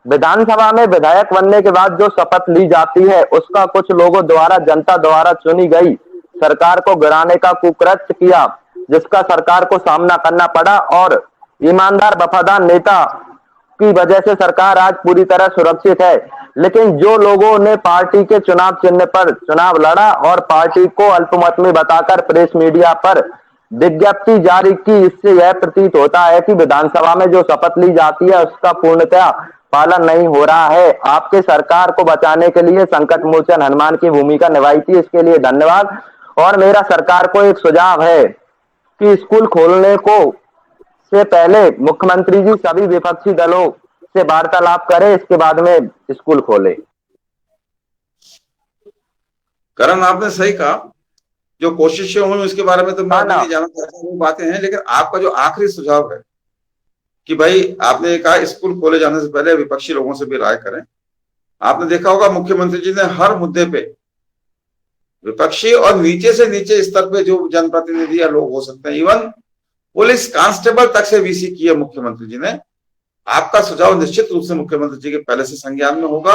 विधानसभा में विधायक बनने के बाद जो शपथ ली जाती है उसका कुछ लोगों द्वारा जनता द्वारा चुनी गई सरकार को गिराने का कुकृत्य किया, जिसका सरकार को सामना करना पड़ा और ईमानदार वफादार नेता की वजह से सरकार आज पूरी तरह सुरक्षित है। लेकिन जो लोगों ने पार्टी के चुनाव चिन्ह पर चुनाव लड़ा और पार्टी को अल्पमत में बताकर प्रेस मीडिया पर विज्ञप्ति जारी की, इससे यह प्रतीत होता है कि विधानसभा में जो शपथ ली जाती है उसका पूर्णतः पालन नहीं हो रहा है। आपके सरकार को बचाने के लिए संकट मोचन हनुमान की भूमिका निभाई थी, इसके लिए धन्यवाद। और मेरा सरकार को एक सुझाव है कि स्कूल खोलने को से पहले मुख्यमंत्री जी सभी विपक्षी दलों से वार्तालाप करें, इसके बाद में स्कूल खोले। करण, आपने सही कहा। जो कोशिशें हुई उसके बारे में तो मैं नहीं जानना चाहता, वो बातें हैं। लेकिन आपका जो आखिरी सुझाव है कि भाई आपने कहा स्कूल खोले जाने से पहले विपक्षी लोगों से भी राय करें। आपने देखा होगा मुख्यमंत्री जी ने हर मुद्दे पे विपक्षी और नीचे से नीचे स्तर पे जो जनप्रतिनिधि या लोग हो सकते हैं, इवन पुलिस कांस्टेबल तक से वीसी किया मुख्यमंत्री जी ने। आपका सुझाव निश्चित रूप से मुख्यमंत्री जी के पहले से संज्ञान में होगा।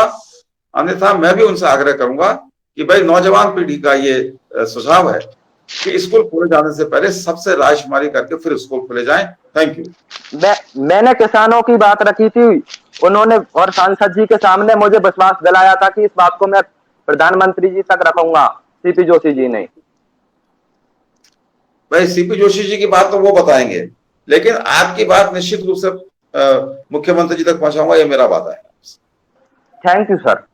अन्यथा मैं भी उनसे आग्रह करूंगा कि भाई नौजवान पीढ़ी का ये सुझाव है कि स्कूल खोले जाने से पहले सबसे रायशुमारी करके फिर स्कूल खोले जाएं। Thank you. मैंने किसानों की बात रखी थी, उन्होंने और सांसद जी के सामने मुझे विश्वास दिलाया था कि इस बात को मैं प्रधानमंत्री जी तक रखूंगा, सीपी जोशी जी नहीं। भाई सीपी जोशी जी की बात तो वो बताएंगे, लेकिन आपकी बात निश्चित रूप से मुख्यमंत्री जी तक पहुंचाऊंगा, ये मेरा वादा है। Thank you sir.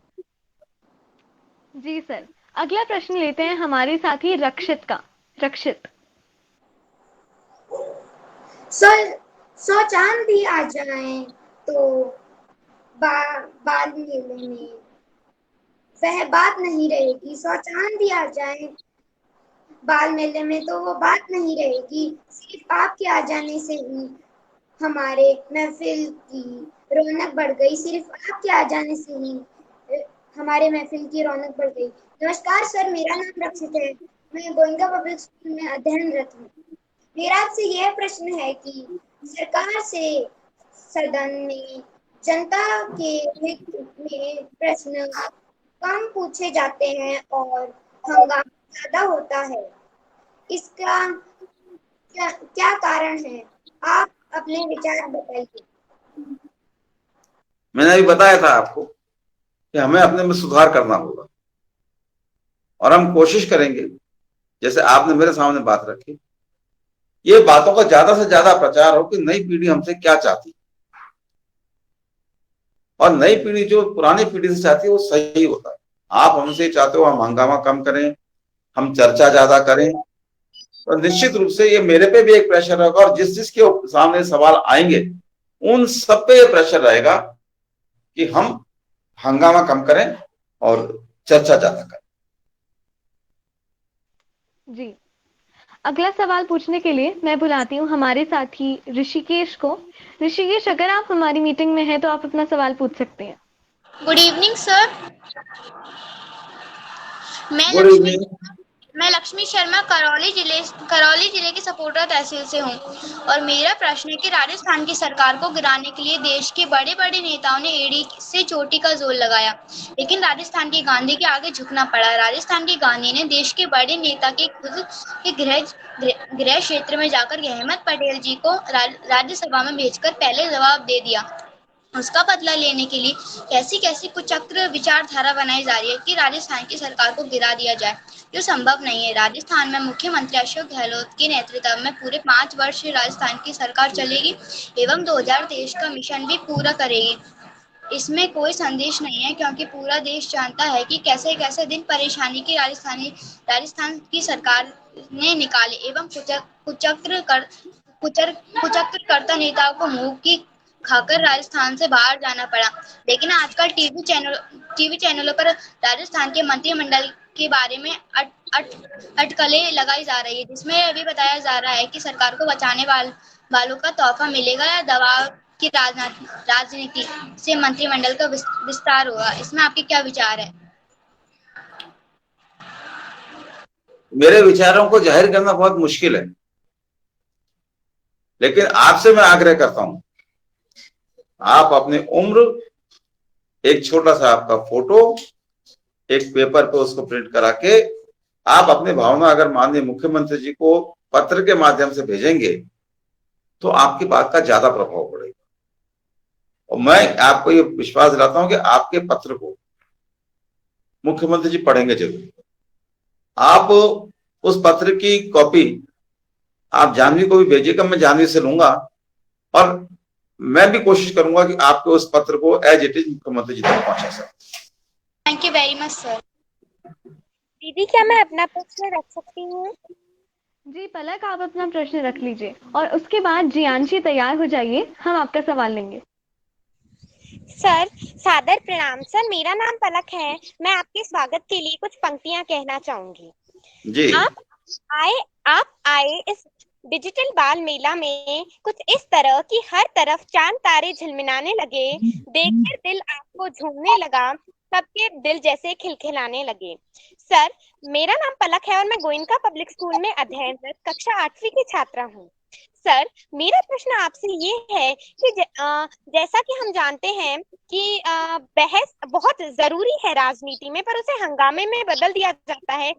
जी सर, अगला प्रश्न लेते हैं हमारे साथी रक्षित का। रक्षित। सौ चांद भी आ जाए तो बाल मेले में वह बात नहीं रहेगी। 100 चांद भी आ जाए बाल मेले में तो वो बात नहीं रहेगी। सिर्फ आपके आ जाने से ही हमारे महफिल की रौनक बढ़ गई। सिर्फ आपके आ जाने से ही हमारे महफिल की रौनक बढ़ गई। नमस्कार सर, मेरा नाम रक्षित है। मैं गोइंका पब्लिक स्कूल में अध्ययनरत हूँ। मेरा आपसे यह प्रश्न है कि सरकार से सदन में जनता के हित में प्रश्न कम पूछे जाते हैं और हंगामा ज्यादा होता है। इसका क्या कारण है? आप अपने विचार बताइए। मैंने अभी बताया था आपको कि हमें अपने में सुधार करना होगा और हम कोशिश करेंगे, जैसे आपने मेरे सामने बात रखी, ये बातों का ज्यादा से ज्यादा प्रचार हो कि नई पीढ़ी हमसे क्या चाहती, और नई पीढ़ी जो पुरानी पीढ़ी से चाहती है वो सही होता है। आप हमसे चाहते हो हम हंगामा कम करें, हम चर्चा ज्यादा करें, तो निश्चित रूप से ये मेरे पे भी एक प्रेशर होगा और जिस जिसके सामने सवाल आएंगे उन सब पे ये प्रेशर रहेगा कि हम हंगामा कम करें और चर्चा ज्यादा करें। जी, अगला सवाल पूछने के लिए मैं बुलाती हूँ हमारे साथी ऋषिकेश को। ऋषिकेश, अगर आप हमारी मीटिंग में हैं तो आप अपना सवाल पूछ सकते हैं। Good evening sir. मैं लक्ष्मी शर्मा करौली जिले के सपोटा तहसील से हूँ और मेरा प्रश्न है कि राजस्थान की सरकार को गिराने के लिए देश के बड़े बड़े नेताओं ने एड़ी से चोटी का जोर लगाया, लेकिन राजस्थान के गांधी के आगे झुकना पड़ा। राजस्थान के गांधी ने देश के बड़े नेता के खुद के गृह क्षेत्र में जाकर अहमद पटेल जी को राज्यसभा में भेजकर पहले जवाब दे दिया। उसका बदला लेने के लिए कैसी कैसी कुचक्र विचारधारा बनाई जा रही है कि राजस्थान की सरकार को गिरा दिया जाए, जो संभव नहीं है। राजस्थान में मुख्यमंत्री अशोक गहलोत के नेतृत्व में पूरे 5 वर्ष राजस्थान की सरकार चलेगी एवं 2023 का मिशन भी पूरा करेगी। इसमें कोई संदेश नहीं है, क्योंकि पूरा देश जानता है कि कैसे कैसे दिन परेशानी की राजस्थान की सरकार ने निकाले एवं कुचक्र नेताओं को मुंह की खाकर राजस्थान से बाहर जाना पड़ा। लेकिन आजकल टीवी चैनलों पर राजस्थान के मंत्रिमंडल के बारे में अटकलें लगाई जा रही है, जिसमें अभी बताया जा रहा है कि सरकार को बचाने वालों का तोहफा मिलेगा या दबाव की राजनीति से मंत्रिमंडल का विस्तार होगा। इसमें आपके क्या विचार है? मेरे विचारों को जाहिर करना बहुत मुश्किल है, लेकिन आपसे मैं आग्रह करता हूं, आप अपनी उम्र, एक छोटा सा आपका फोटो एक पेपर पे उसको प्रिंट करा के आप अपनी भावना अगर माननीय मुख्यमंत्री जी को पत्र के माध्यम से भेजेंगे तो आपकी बात का ज्यादा प्रभाव पड़ेगा। और मैं आपको ये विश्वास दिलाता हूं कि आपके पत्र को मुख्यमंत्री जी पढ़ेंगे जरूर। आप उस पत्र की कॉपी आप जानवी को भी भेजिएगा, मैं जानवी से लूंगा और मैं भी कोशिश करूंगा कि आपके उस पत्र को एज इट इज मुख्यमंत्री जी तक पहुंचा सकूं। Thank you very much sir. दीदी, क्या मैं अपना प्रश्न रख सकती हूँ? जी पलक, आप अपना प्रश्न रख लीजिए और उसके बाद जियांशी तैयार हो जाइए, हम आपका सवाल लेंगे। सर, सादर प्रणाम। सर, मेरा नाम पलक है। मैं आपके स्वागत के लिए कुछ पंक्तियां कहना चाहूंगी जी। आप आए इस डिजिटल बाल मेला में कुछ इस तरह कि हर तरफ चांद तारे झिलमिलाने लगे, देखकर दिल आपको झूमने लगा, सबके दिल जैसे खिलखिलाने लगे। सर, मेरा नाम पलक है और मैं गोइंका पब्लिक स्कूल में अध्ययनरत कक्षा 8वीं की छात्रा हूँ। सर, मेरा प्रश्न आपसे ये है कि जैसा कि हम जानते हैं कि बहस बहुत जरूरी है राजनीति में, पर उसे हंगामे में बदल दिया जाता है।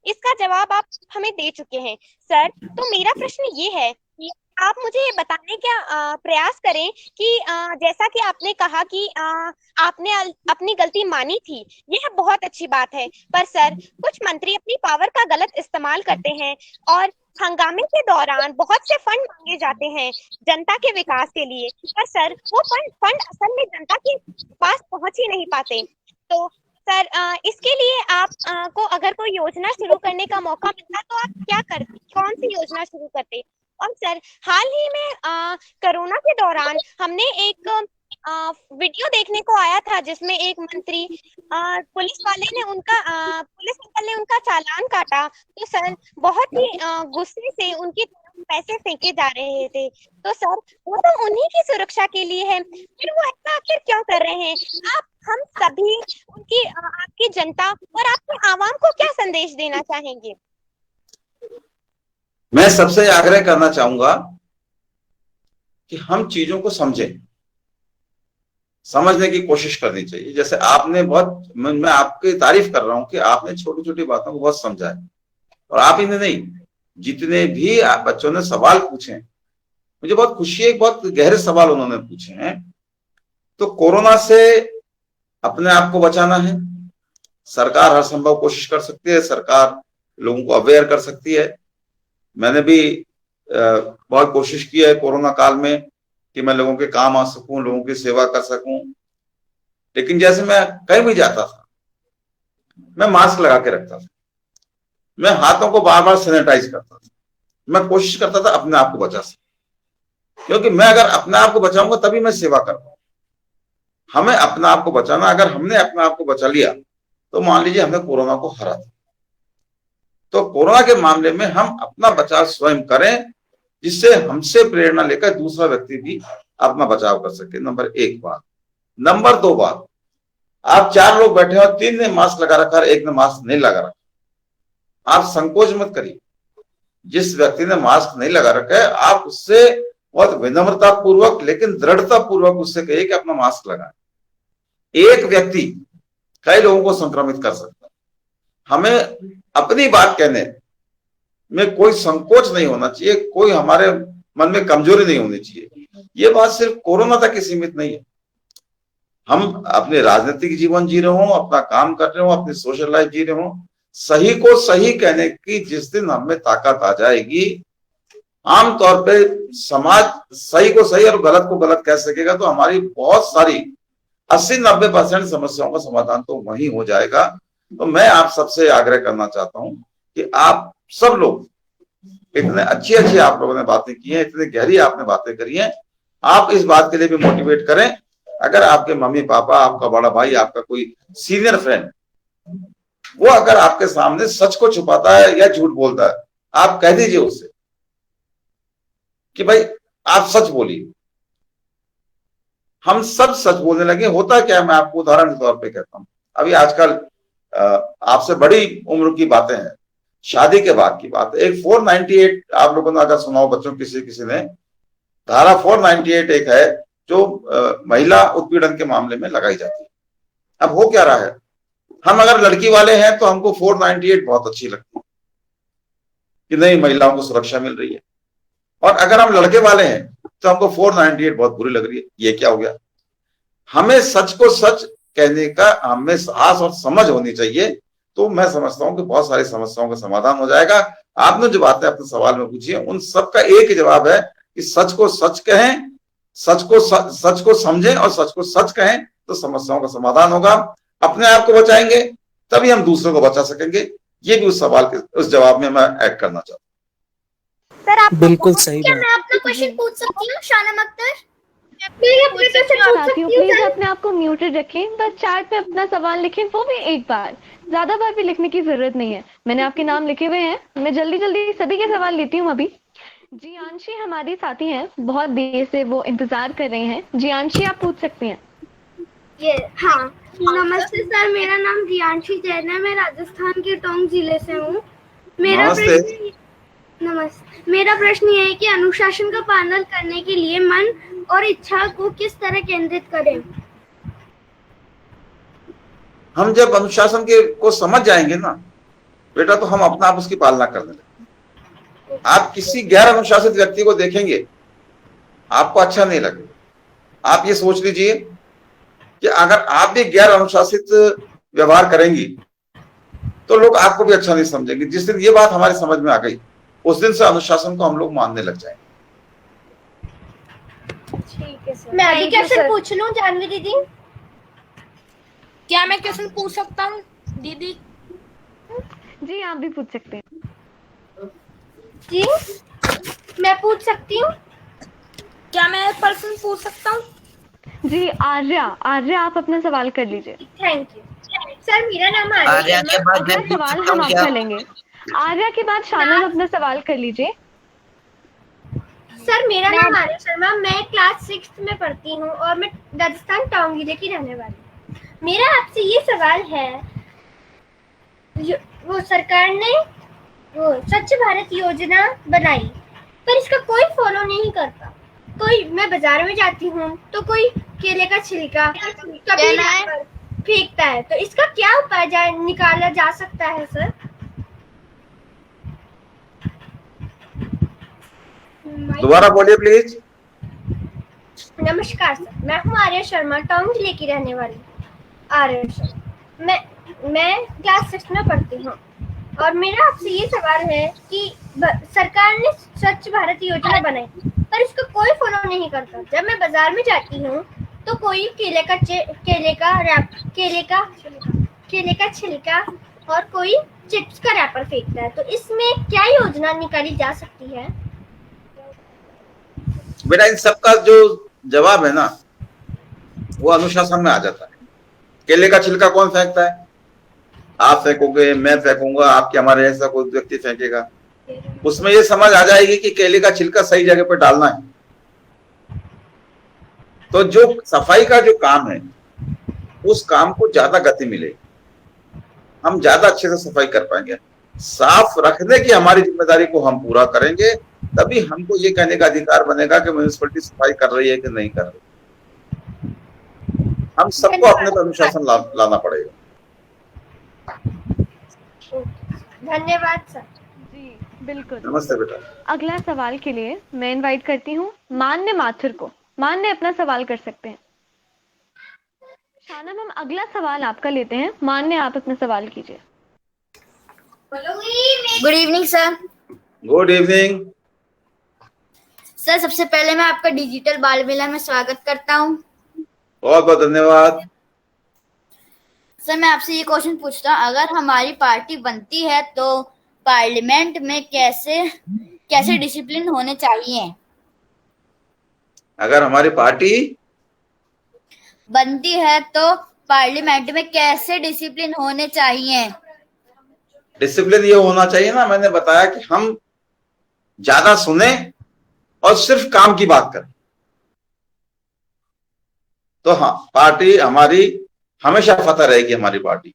इसका जवाब आप हमें दे चुके हैं। सर, तो मेरा प्रश्न ये है कि आप मुझे ये बताने का प्रयास करें कि जैसा कि आपने कहा कि आपने अपनी गलती मानी थी, यह बहुत अच्छी बात है। पर सर, कुछ मंत्री अपनी पावर का गलत इस्तेमाल करते हैं और हंगामे के दौरान बहुत से फंड मांगे जाते हैं जनता के विकास के लिए, पर सर वो फंड असल में जनता के पास पहुंच ही नहीं पाते। तो सर, इसके लिए आप को अगर कोई योजना शुरू करने का मौका मिलता तो आप क्या करते, कौन सी योजना शुरू करते? और सर, हाल ही में कोरोना के दौरान हमने एक वीडियो देखने को आया था जिसमें एक मंत्री पुलिस अंकल ने उनका चालान काटा। तो सर, बहुत ही गुस्से से उनकी तरफ पैसे फेंके जा रहे थे। तो सर, वो तो उन्हीं की सुरक्षा के लिए है, फिर वो ऐसा आखिर क्यों कर रहे हैं? आप हम सभी उनकी आपकी जनता और आपके आवाम को क्या संदेश देना चाहेंगे? मैं सबसे आग्रह करना चाहूंगा कि हम चीजों को समझें, समझने की कोशिश करनी चाहिए। जैसे आपने मैं आपकी तारीफ कर रहा हूं कि आपने छोटी छोटी बातों को बहुत समझा है, और आप ही ने नहीं, जितने भी बच्चों ने सवाल पूछे, मुझे बहुत खुशी है, बहुत गहरे सवाल उन्होंने पूछे हैं। तो कोरोना से अपने आप को बचाना है, सरकार हर संभव कोशिश कर सकती है, सरकार लोगों को अवेयर कर सकती है। मैंने भी बहुत कोशिश की है कोरोना काल में कि मैं लोगों के काम आ सकूं, लोगों की सेवा कर सकूं। लेकिन जैसे मैं कहीं भी जाता था, मैं मास्क लगा के रखता था, मैं हाथों को बार बार सैनिटाइज करता था, मैं कोशिश करता था अपने आप को बचा सकूं, क्योंकि मैं अगर अपने आप को बचाऊंगा तभी मैं सेवा कर पाऊंगा। हमें अपने आप को बचाना, अगर हमने अपने आप को बचा लिया तो मान लीजिए हमने कोरोना को हरा दिया। तो कोरोना के मामले में हम अपना बचाव स्वयं करें, जिससे हमसे प्रेरणा लेकर दूसरा व्यक्ति भी अपना बचाव कर सके। नंबर 1 बात। नंबर 2 बात, आप 4 लोग बैठे हो, 3 ने मास्क लगा रखा है, 1 ने मास्क नहीं लगा रखा, आप संकोच मत करिए। जिस व्यक्ति ने मास्क नहीं लगा रखा है, आप उससे बहुत विनम्रता पूर्वक लेकिन दृढ़ता पूर्वक उससे कहिए कि अपना मास्क लगाए। एक व्यक्ति कई लोगों को संक्रमित कर सकता है। हमें अपनी बात कहने में कोई संकोच नहीं होना चाहिए, कोई हमारे मन में कमजोरी नहीं होनी चाहिए। ये बात सिर्फ कोरोना तक ही सीमित नहीं है। हम अपने राजनीतिक जीवन जी रहे हो, अपना काम कर रहे हो, अपनी सोशल लाइफ जी रहे हो, सही को सही कहने की जिस दिन हमें ताकत आ जाएगी, आमतौर पे समाज सही को सही और गलत को गलत कह सकेगा, तो हमारी बहुत सारी 80-90% समस्याओं का समाधान तो वहीं हो जाएगा। तो मैं आप सबसे आग्रह करना चाहता हूं कि आप सब लोग, इतने अच्छी आप लोगों ने बातें की हैं, इतनी गहरी आपने बातें करी हैं, आप इस बात के लिए भी मोटिवेट करें। अगर आपके मम्मी पापा, आपका बड़ा भाई, आपका कोई सीनियर फ्रेंड, वो अगर आपके सामने सच को छुपाता है या झूठ बोलता है, आप कह दीजिए उससे कि भाई आप सच बोलिए। हम सब सच बोलने लगे। होता क्या है, मैं आपको उदाहरण के तौर पे कहता हूं। अभी आजकल आपसे बड़ी उम्र की बातें हैं, शादी के बाद की बात है। एक 498 आप लोगों ने अगर सुना हो बच्चों, किसी ने, धारा 498 एक है जो महिला उत्पीड़न के मामले में लगाई जाती है। अब हो क्या रहा है, हम अगर लड़की वाले हैं तो हमको 498 बहुत अच्छी लगती है कि नहीं, महिलाओं को सुरक्षा मिल रही है, और अगर हम लड़के वाले हैं तो हमको 498 बहुत बुरी लग रही है। ये क्या हो गया? हमें सच को सच कहने का हमें साहस और समझ होनी चाहिए। तो मैं समझता हूं कि बहुत सारी समस्याओं का समाधान हो जाएगा। आपने जो बातें अपने सवाल में पूछी है, उन सबका एक ही जवाब है कि सच को सच कहें, सच को समझें और सच को सच कहें, तो समस्याओं का समाधान होगा। अपने आप को बचाएंगे तभी हम दूसरों को बचा सकेंगे। ये भी उस सवाल के उस जवाब में मैं ऐड करना चाहता हूँ। सर, आप बिल्कुल सही क्या बात। मैं अपना क्वेश्चन पूछ सकती हूँ, शानम अख्तर? साथियों, प्लीज अपने आप को म्यूटेड रखें, बस चैट पे अपना सवाल लिखें, वो भी एक बार, ज्यादा बार भी लिखने की जरूरत नहीं है। मैंने आपके नाम लिखे हुए हैं, मैं जल्दी जल्दी सभी के सवाल लेती हूँ। अभी जियांशी हमारी साथी हैं, बहुत देर से वो इंतजार कर रहे हैं। जियांशी, आप पूछ सकते हैं। हाँ, नमस्ते सर, मेरा नाम जियांशी जैन है, मैं राजस्थान के टोंक जिले से हूँ। मेरा प्रश्न ये है कि अनुशासन का पालन करने के लिए मन और इच्छा को किस तरह केंद्रित करें? हम जब अनुशासन को समझ जाएंगे ना बेटा, तो हम अपना आप उसकी पालना करने लगेंगे। आप किसी गैर अनुशासित व्यक्ति को देखेंगे, आपको अच्छा नहीं लगेगा। आप ये सोच लीजिए कि अगर आप भी गैर अनुशासित व्यवहार करेंगी तो लोग आपको भी अच्छा नहीं समझेंगे। जिस दिन ये बात हमारी समझ में आ गई, उस दिन से अनुशासन को हम लोग मानने लग जाएंगे। ठीक है सर। मैं अभी Thank you, क्वेश्चन sir. पूछ लूं जानवी दीदी? क्या मैं क्वेश्चन पूछ सकता हूँ दीदी? जी आप भी पूछ सकते हैं। जी मैं पूछ सकती हूँ? क्या मैं प्रश्न पूछ सकता हूँ? जी आर्या, आर्या आप अपना सवाल कर लीजिए। Thank you sir. मेरा नाम आर्या के बाद मैं अगला पूछ सवाल सकता हम हूँ क्या? आपका लेंगे। आर्या के बाद शानम अपना सवाल कर लीजिए। सर मेरा नाम आर्या शर्मा, मैं क्लास 6 में पढ़ती हूँ और मैं राजस्थान टाउन जिले की रहने वाली हूँ। मेरा आपसे ये सवाल है, वो सरकार ने वो स्वच्छ भारत योजना बनाई पर इसका कोई फॉलो नहीं करता। कोई मैं बाजार में जाती हूँ तो कोई केले का छिलका कभी फेंकता है, तो इसका क्या उपाय निकाला जा सकता है सर? दोबारा बोलिए प्लीज। नमस्कार सर, मैं हूँ आर्या शर्मा, टाउन जिले की रहने वाली आर्या शर्मा। मैं क्लास 6 में पढ़ती हूँ और मेरा आपसे ये सवाल है कि सरकार ने स्वच्छ भारत योजना बनाई पर इसको कोई फॉलो नहीं करता। जब मैं बाजार में जाती हूँ तो कोई केले का छिलका और कोई चिप्स का रैपर फेंकता है, तो इसमें क्या योजना निकाली जा सकती है? बेटा इन सबका जो जवाब है ना, वो अनुशासन में आ जाता है। केले का छिलका कौन फेंकता है? आप फेंकोगे, मैं फेंकूंगा, आपके हमारे ऐसा कोई व्यक्ति फेंकेगा। उसमें ये समझ आ जाएगी कि केले का छिलका सही जगह पर डालना है। तो जो सफाई का जो काम है, उस काम को ज्यादा गति मिलेगी, हम ज्यादा अच्छे से सफाई कर पाएंगे। साफ रखने की हमारी जिम्मेदारी को हम पूरा करेंगे, तभी हमको ये कहने का अधिकार बनेगा कि म्यूनिसिपैलिटी सफाई कर रही है कि नहीं कर रही। हम सबको अपने पर अनुशासन लाना पड़ेगा। धन्यवाद सर। जी बिल्कुल। नमस्ते बेटा। अगला सवाल के लिए मैं इनवाइट करती हूँ मान्य माथुर को। मान्य अपना सवाल कर सकते हैं। शानम हम अगला सवाल आपका लेते हैं। मान्य आप अपना सवाल कीजिए। Good evening sir. Good evening sir, सबसे पहले मैं आपका डिजिटल बाल मेला में स्वागत करता हूँ। बहुत बहुत धन्यवाद। सर मैं आपसे ये क्वेश्चन पूछता हूँ, अगर हमारी पार्टी बनती है तो पार्लियामेंट में कैसे डिसिप्लिन होने चाहिए? अगर हमारी पार्टी बनती है तो पार्लियामेंट में कैसे डिसिप्लिन होने चाहिए? डिसिप्लिन ये होना चाहिए ना, मैंने बताया कि हम ज्यादा सुने और सिर्फ काम की बात करें। तो हाँ, पार्टी हमारी हमेशा फतह रहेगी, हमारी पार्टी।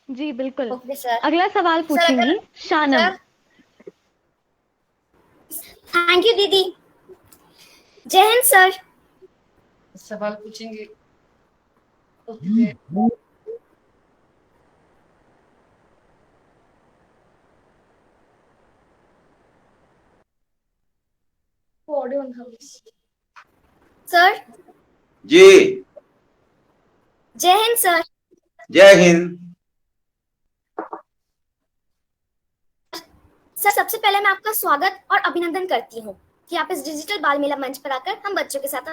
जी बिल्कुल। अगला सवाल पूछेंगी शानम। थैंक यू दीदी। जय हिंद सर। सवाल पूछेंगे। सर जी जय हिंद सर। जय हिंद। सर सबसे पहले मैं आपका स्वागत और अभिनंदन करती हूँ कि आप इस डिजिटल बाल मेला मंच पर आकर हम बच्चों के साथ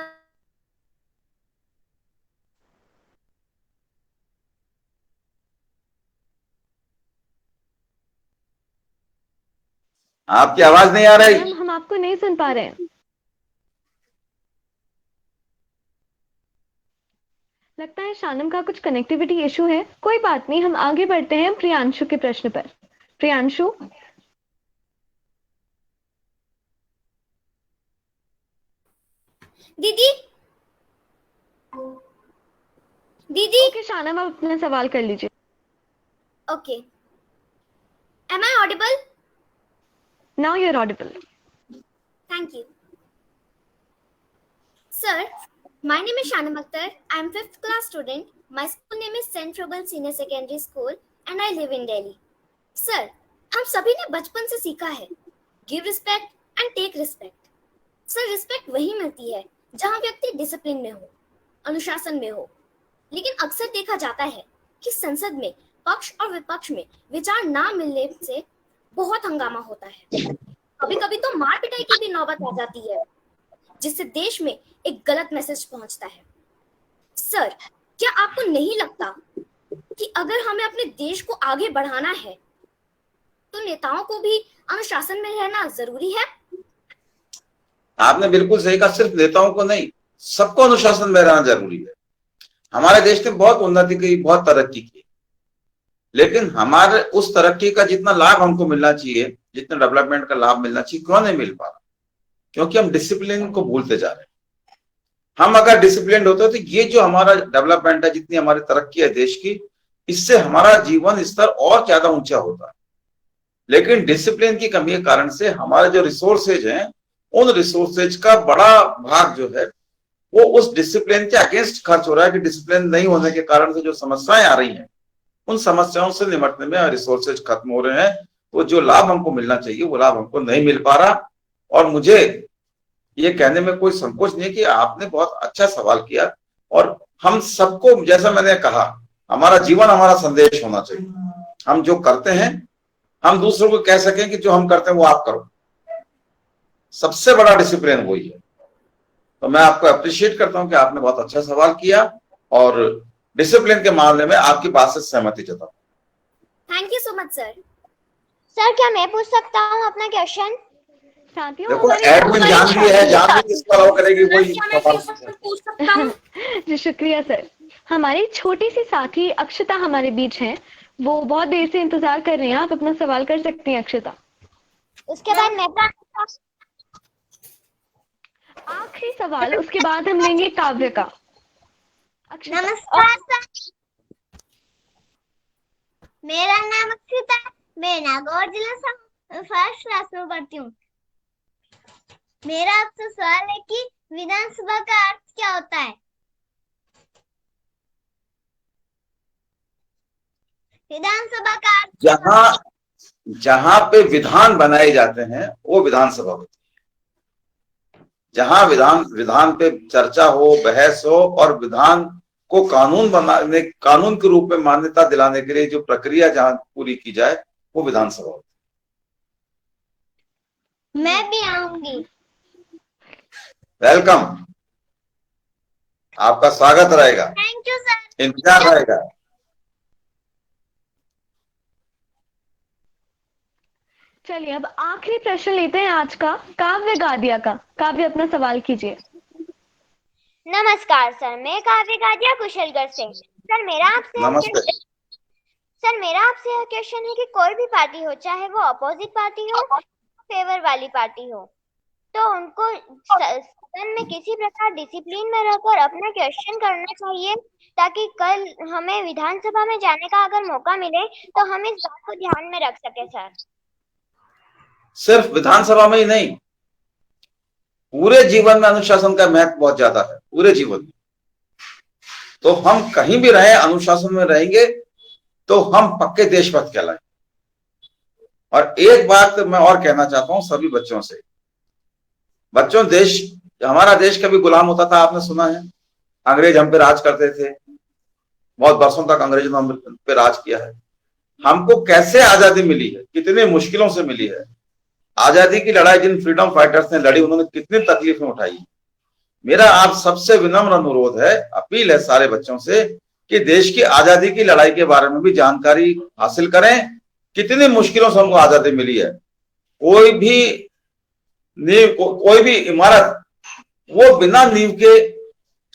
आपकी आवाज नहीं आ रही। हम आपको नहीं सुन पा रहे हैं। लगता है शानम का कुछ कनेक्टिविटी इशू है। कोई बात नहीं, हम आगे बढ़ते हैं प्रियांशु के प्रश्न पर। प्रियांशु। दीदी दीदी ओके शानम आप अपना सवाल कर लीजिए। Okay, am I audible? Now you are audible. Thank you. Sir, my name is Shanam Akhtar. I am 5th class student. My school name is St. Frobel Senior Secondary School and I live in Delhi. Sir, हम सभी ने बचपन से सीखा है, give respect and take respect. Sir, respect वही मिलती है जहां व्यक्ति डिसिप्लिन में हो, अनुशासन में हो। लेकिन अक्सर देखा जाता है कि संसद में पक्ष और विपक्ष में विचार ना मिलने से बहुत हंगामा होता है। कभी कभी तो मार पिटाई की भी नौबत आ जाती है, जिससे देश में एक गलत मैसेज पहुंचता है। सर, क्या आपको नहीं लगता कि अगर हमें अपने देश को आगे बढ़ाना है तो नेताओं को भी अनुशासन में रहना जरूरी है? आपने बिल्कुल सही कहा, सिर्फ नेताओं को नहीं, सबको अनुशासन में रहना जरूरी है। हमारे देश ने बहुत उन्नति की, बहुत तरक्की की, लेकिन हमारे उस तरक्की का जितना लाभ हमको मिलना चाहिए, जितना डेवलपमेंट का लाभ मिलना चाहिए, क्यों नहीं मिल पा रहा? क्योंकि हम डिसिप्लिन को भूलते जा रहे हैं। हम अगर डिसिप्लिन होते तो ये जो हमारा डेवलपमेंट है, जितनी हमारी तरक्की है देश की, इससे हमारा जीवन स्तर और ज्यादा ऊंचा होता है। लेकिन डिसिप्लिन की कमी के कारण से हमारे जो रिसोर्सेज हैं, उन रिसोर्सेज का बड़ा भाग जो है वो उस डिसिप्लिन के अगेंस्ट खर्च हो रहा है कि डिसिप्लिन नहीं होने के कारण से जो समस्याएं आ रही हैं, उन समस्याओं से निपटने में रिसोर्सेज खत्म हो रहे हैं। तो जो लाभ हमको मिलना चाहिए वो लाभ हमको नहीं मिल पा रहा। और मुझे ये कहने में कोई संकोच नहीं कि आपने बहुत अच्छा सवाल किया, और हम सबको, जैसा मैंने कहा, हमारा जीवन हमारा संदेश होना चाहिए। हम जो करते हैं हम दूसरों को कह सकें कि जो हम करते हैं वो आप करो। सबसे बड़ा डिसिप्लिन वही है। तो मैं आपको अप्रिशिएट करता हूं कि आपने बहुत अच्छा सवाल किया और डिसिप्लिन के मामले में आपकी बात से सहमति जताऊं। Thank you so much sir. Sir, क्या मैं पूछ सकता हूँ अपना क्वेश्चन? देखो, एडमिन जान भी है, जान भी किसको अलाउ करेगी कोई पूछ सकता हूँ? जी शुक्रिया सर। हमारी छोटी सी साथी अक्षता हमारे बीच हैं, वो बहुत देर से इंतजार कर रही हैं। आप अपना सवाल कर सकती हैं अक्षता। उसके बाद मैं आखिरी सवाल, उसके बाद हम लेंगे काव्य का। नमस्कार सर, मेरा नाम अक्षिता है, मैं नागौर जिला से फर्स्ट क्लास में पढ़ती हूँ। मेरा आपसे सवाल है कि विधानसभा का अर्थ क्या होता है? विधानसभा का अर्थ जहां पे विधान बनाए जाते हैं वो विधानसभा होती है। जहां विधान पे चर्चा हो, बहस हो और विधान को कानून के रूप में मान्यता दिलाने के लिए जो प्रक्रिया जहां पूरी की जाए वो विधानसभा होती है। मैं भी आऊंगी। वेलकम, आपका स्वागत रहेगा। Thank you sir. इंतजार रहेगा। चलिए अब आखिरी प्रश्न लेते हैं आज का, काव्य गादिया का। काव्य अपना सवाल कीजिए। नमस्कार सर, मैं काव्य गादिया कुशलगढ़ से। सर मेरा आपसे यह क्वेश्चन है कि कोई भी पार्टी हो, चाहे वो अपोजिट पार्टी हो, फेवर वाली पार्टी हो, तो उनको सदन में किसी प्रकार डिसिप्लिन में रहकर अपना क्वेश्चन करना चाहिए, ताकि कल हमें विधानसभा में जाने का अगर मौका मिले तो हम इस बात को ध्यान में रख सके। सर सिर्फ विधानसभा में ही नहीं, पूरे जीवन में अनुशासन का महत्व बहुत ज्यादा है। पूरे जीवन में तो हम कहीं भी रहे, अनुशासन में रहेंगे तो हम पक्के देशभक्त कहलाएंगे। और एक बात मैं और कहना चाहता हूं सभी बच्चों से, बच्चों, हमारा देश कभी गुलाम होता था, आपने सुना है? अंग्रेज हम पे राज करते थे, बहुत वर्षों तक अंग्रेजों ने हम पे राज किया है। हमको कैसे आजादी मिली है, कितनी मुश्किलों से मिली है। आजादी की लड़ाई जिन फ्रीडम फाइटर्स ने लड़ी, उन्होंने कितनी तकलीफें उठाई। मेरा आप सबसे विनम्र अनुरोध है, अपील है सारे बच्चों से कि देश की आजादी की लड़ाई के बारे में भी जानकारी हासिल करें। कितनी मुश्किलों से हमको आजादी मिली है। कोई भी इमारत वो बिना नींव के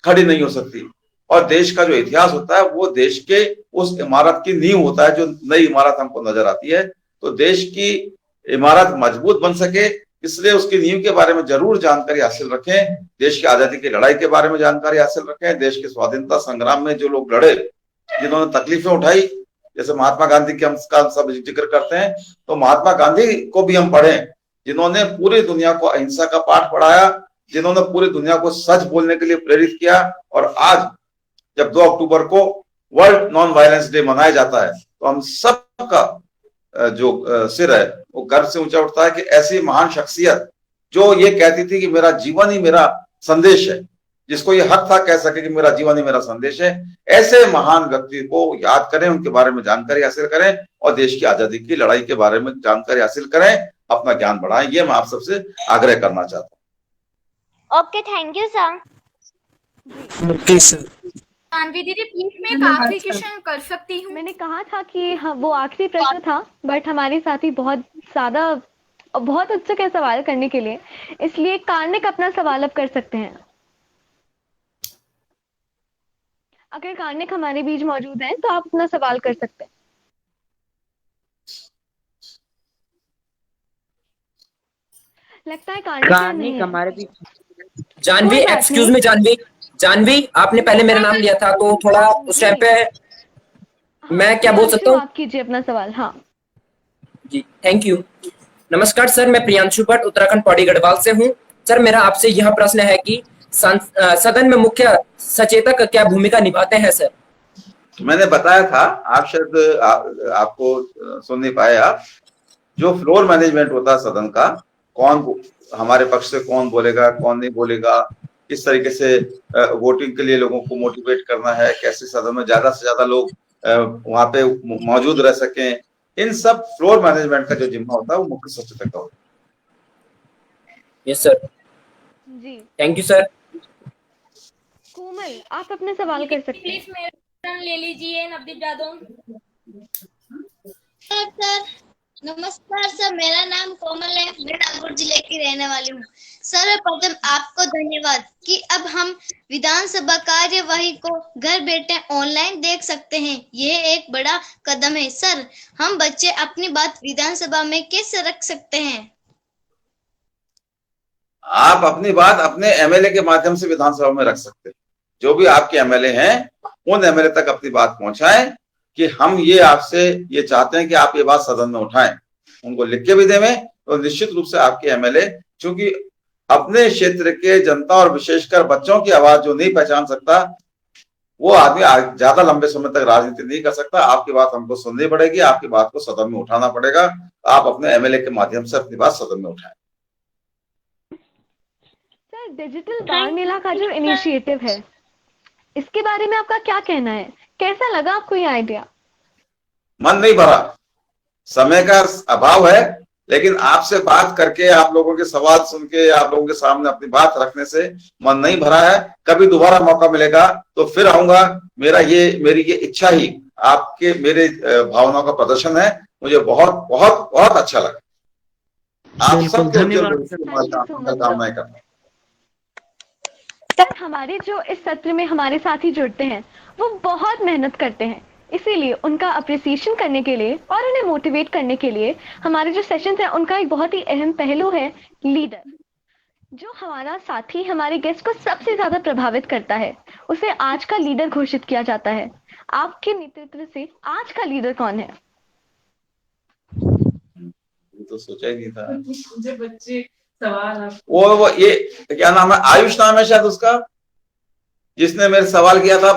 खड़ी नहीं हो सकती, और देश का जो इतिहास होता है वो देश के उस इमारत की नींव होता है। जो नई इमारत हमको नजर आती है, तो देश की इमारत मजबूत बन सके, इसलिए उसकी नींव के बारे में जरूर जानकारी हासिल रखें। देश की आजादी की लड़ाई के बारे में जानकारी हासिल रखें। देश के स्वाधीनता संग्राम में जो लोग लड़े, जिन्होंने तकलीफें उठाई, जैसे महात्मा गांधी की हम सब जिक्र करते हैं, तो महात्मा गांधी को भी हम पढ़ें, जिन्होंने पूरी दुनिया को अहिंसा का पाठ पढ़ाया, जिन्होंने पूरी दुनिया को सच बोलने के लिए प्रेरित किया। और आज जब 2 अक्टूबर को वर्ल्ड नॉन वायलेंस डे मनाया जाता है, तो हम सबका जो सिर है वो गर्व से ऊंचा उठता है कि ऐसी महान शख्सियत जो ये कहती थी कि मेरा जीवन ही मेरा संदेश है, जिसको ये हक था कह सके कि मेरा जीवन ही मेरा संदेश है, ऐसे महान व्यक्ति को याद करें, उनके बारे में जानकारी हासिल करें और देश की आजादी की लड़ाई के बारे में जानकारी हासिल करें, अपना ज्ञान बढ़ाएं। ये मैं आप सबसे आग्रह करना चाहता हूँ। Okay, thank you sir. Okay sir. Janvi दीदी प्लीज मैं एक आखिरी क्वेश्चन कर सकती हूँ? मैंने कहा था कि वो आखिरी प्रश्न था, बट हमारे साथी बहुत उत्सुक है सवाल करने के लिए, इसलिए कार्निक अपना सवाल अब कर सकते हैं। अगर कार्निक हमारे बीच मौजूद है तो आप अपना सवाल कर सकते हैं। लगता है कार्निक हमारे बीच। जानवी, एक्सक्यूज मी जानवी, आपने पहले मेरा नाम लिया था तो थोड़ा उस टाइम पे मैं क्या बोल सकता हूँ? आप कीजिए अपना सवाल। हाँ जी, थैंक यू। नमस्कार सर, मैं प्रियांशु भट्ट उत्तराखंड पौड़ी गढ़वाल से हूँ। सर मेरा आपसे यह प्रश्न है कि सदन में मुख्य सचेतक क्या भूमिका निभाते हैं सर? मैंने बताया था, आप शायद आपको सुन नहीं पाए आप। जो फ्लोर मैनेजमेंट होता है सदन का, कौन हमारे पक्ष से कौन बोलेगा, कौन नहीं बोलेगा, किस तरीके से वोटिंग के लिए लोगों को मोटिवेट करना है, कैसे सदन में ज्यादा से ज्यादा लोग वहां पे मौजूद रह सकें, इन सब फ्लोर मैनेजमेंट का जो जिम्मा होता है वो मुख्य सचेतक का होता है। Yes sir ji, thank you sir. Komal, आप अपने सवाल कर सकते हैं। प्लीज मेरा टर्न ले लीजिए नवदीप यादव। सर नमस्कार सर, मेरा नाम कोमल है, मैं नागौर जिले की रहने वाली हूँ। सर प्रथम आपको धन्यवाद कि अब हम विधानसभा कार्यवाही को घर बैठे ऑनलाइन देख सकते हैं, यह एक बड़ा कदम है। सर हम बच्चे अपनी बात विधानसभा में कैसे रख सकते हैं? आप अपनी बात अपने एमएलए के माध्यम से विधानसभा में रख सकते हैं। जो भी आपके एमएलए हैं उन एमएलए तक अपनी बात पहुंचाएं कि हम ये आपसे ये चाहते हैं कि आप ये बात सदन में उठाएं, उनको लिख के भी देवें। तो निश्चित रूप से आपके एमएलए, चूंकि अपने क्षेत्र के जनता और विशेषकर बच्चों की आवाज जो नहीं पहचान सकता, वो आदमी ज्यादा लंबे समय तक राजनीति नहीं कर सकता। आपकी बात हमको सुननी पड़ेगी, आपकी बात को सदन में उठाना पड़ेगा। आप अपने एमएलए के माध्यम से अपनी बात सदन में उठाएं। सर डिजिटल बाल मेला का जो इनिशिएटिव है, इसके बारे में आपका क्या कहना है? कैसा लगा आपको ये आइडिया? मन नहीं भरा, समय का अभाव है, लेकिन आपसे बात करके, आप लोगों के सवाल सुन के, आप लोगों के सामने अपनी बात रखने से मन नहीं भरा है। कभी दोबारा मौका मिलेगा तो फिर आऊंगा। मेरी ये इच्छा ही आपके मेरे भावनाओं का प्रदर्शन है। मुझे बहुत बहुत बहुत अच्छा लगा। आप सबके कामनाएं करता हूं। सर हमारे जो इस सत्र में हमारे साथी जुड़ते हैं वो बहुत मेहनत करते हैं, इसीलिए उनका अप्रिसिएशन करने के लिए और उन्हें मोटिवेट करने के लिए हमारे जो सेशंस हैं उनका एक बहुत ही अहम पहलू है लीडर। जो हमारा साथी हमारे गेस्ट को सबसे ज्यादा प्रभावित करता है उसे आज का लीडर घोषित किया जाता है। आपके नेतृत्व से आज का लीडर कौन है? तो सोचा ही नहीं था। मुझे बच्चे सवाल वो ये क्या नाम है, आयुष नाम है शायद उसका, जिसने मेरे सवाल किया था।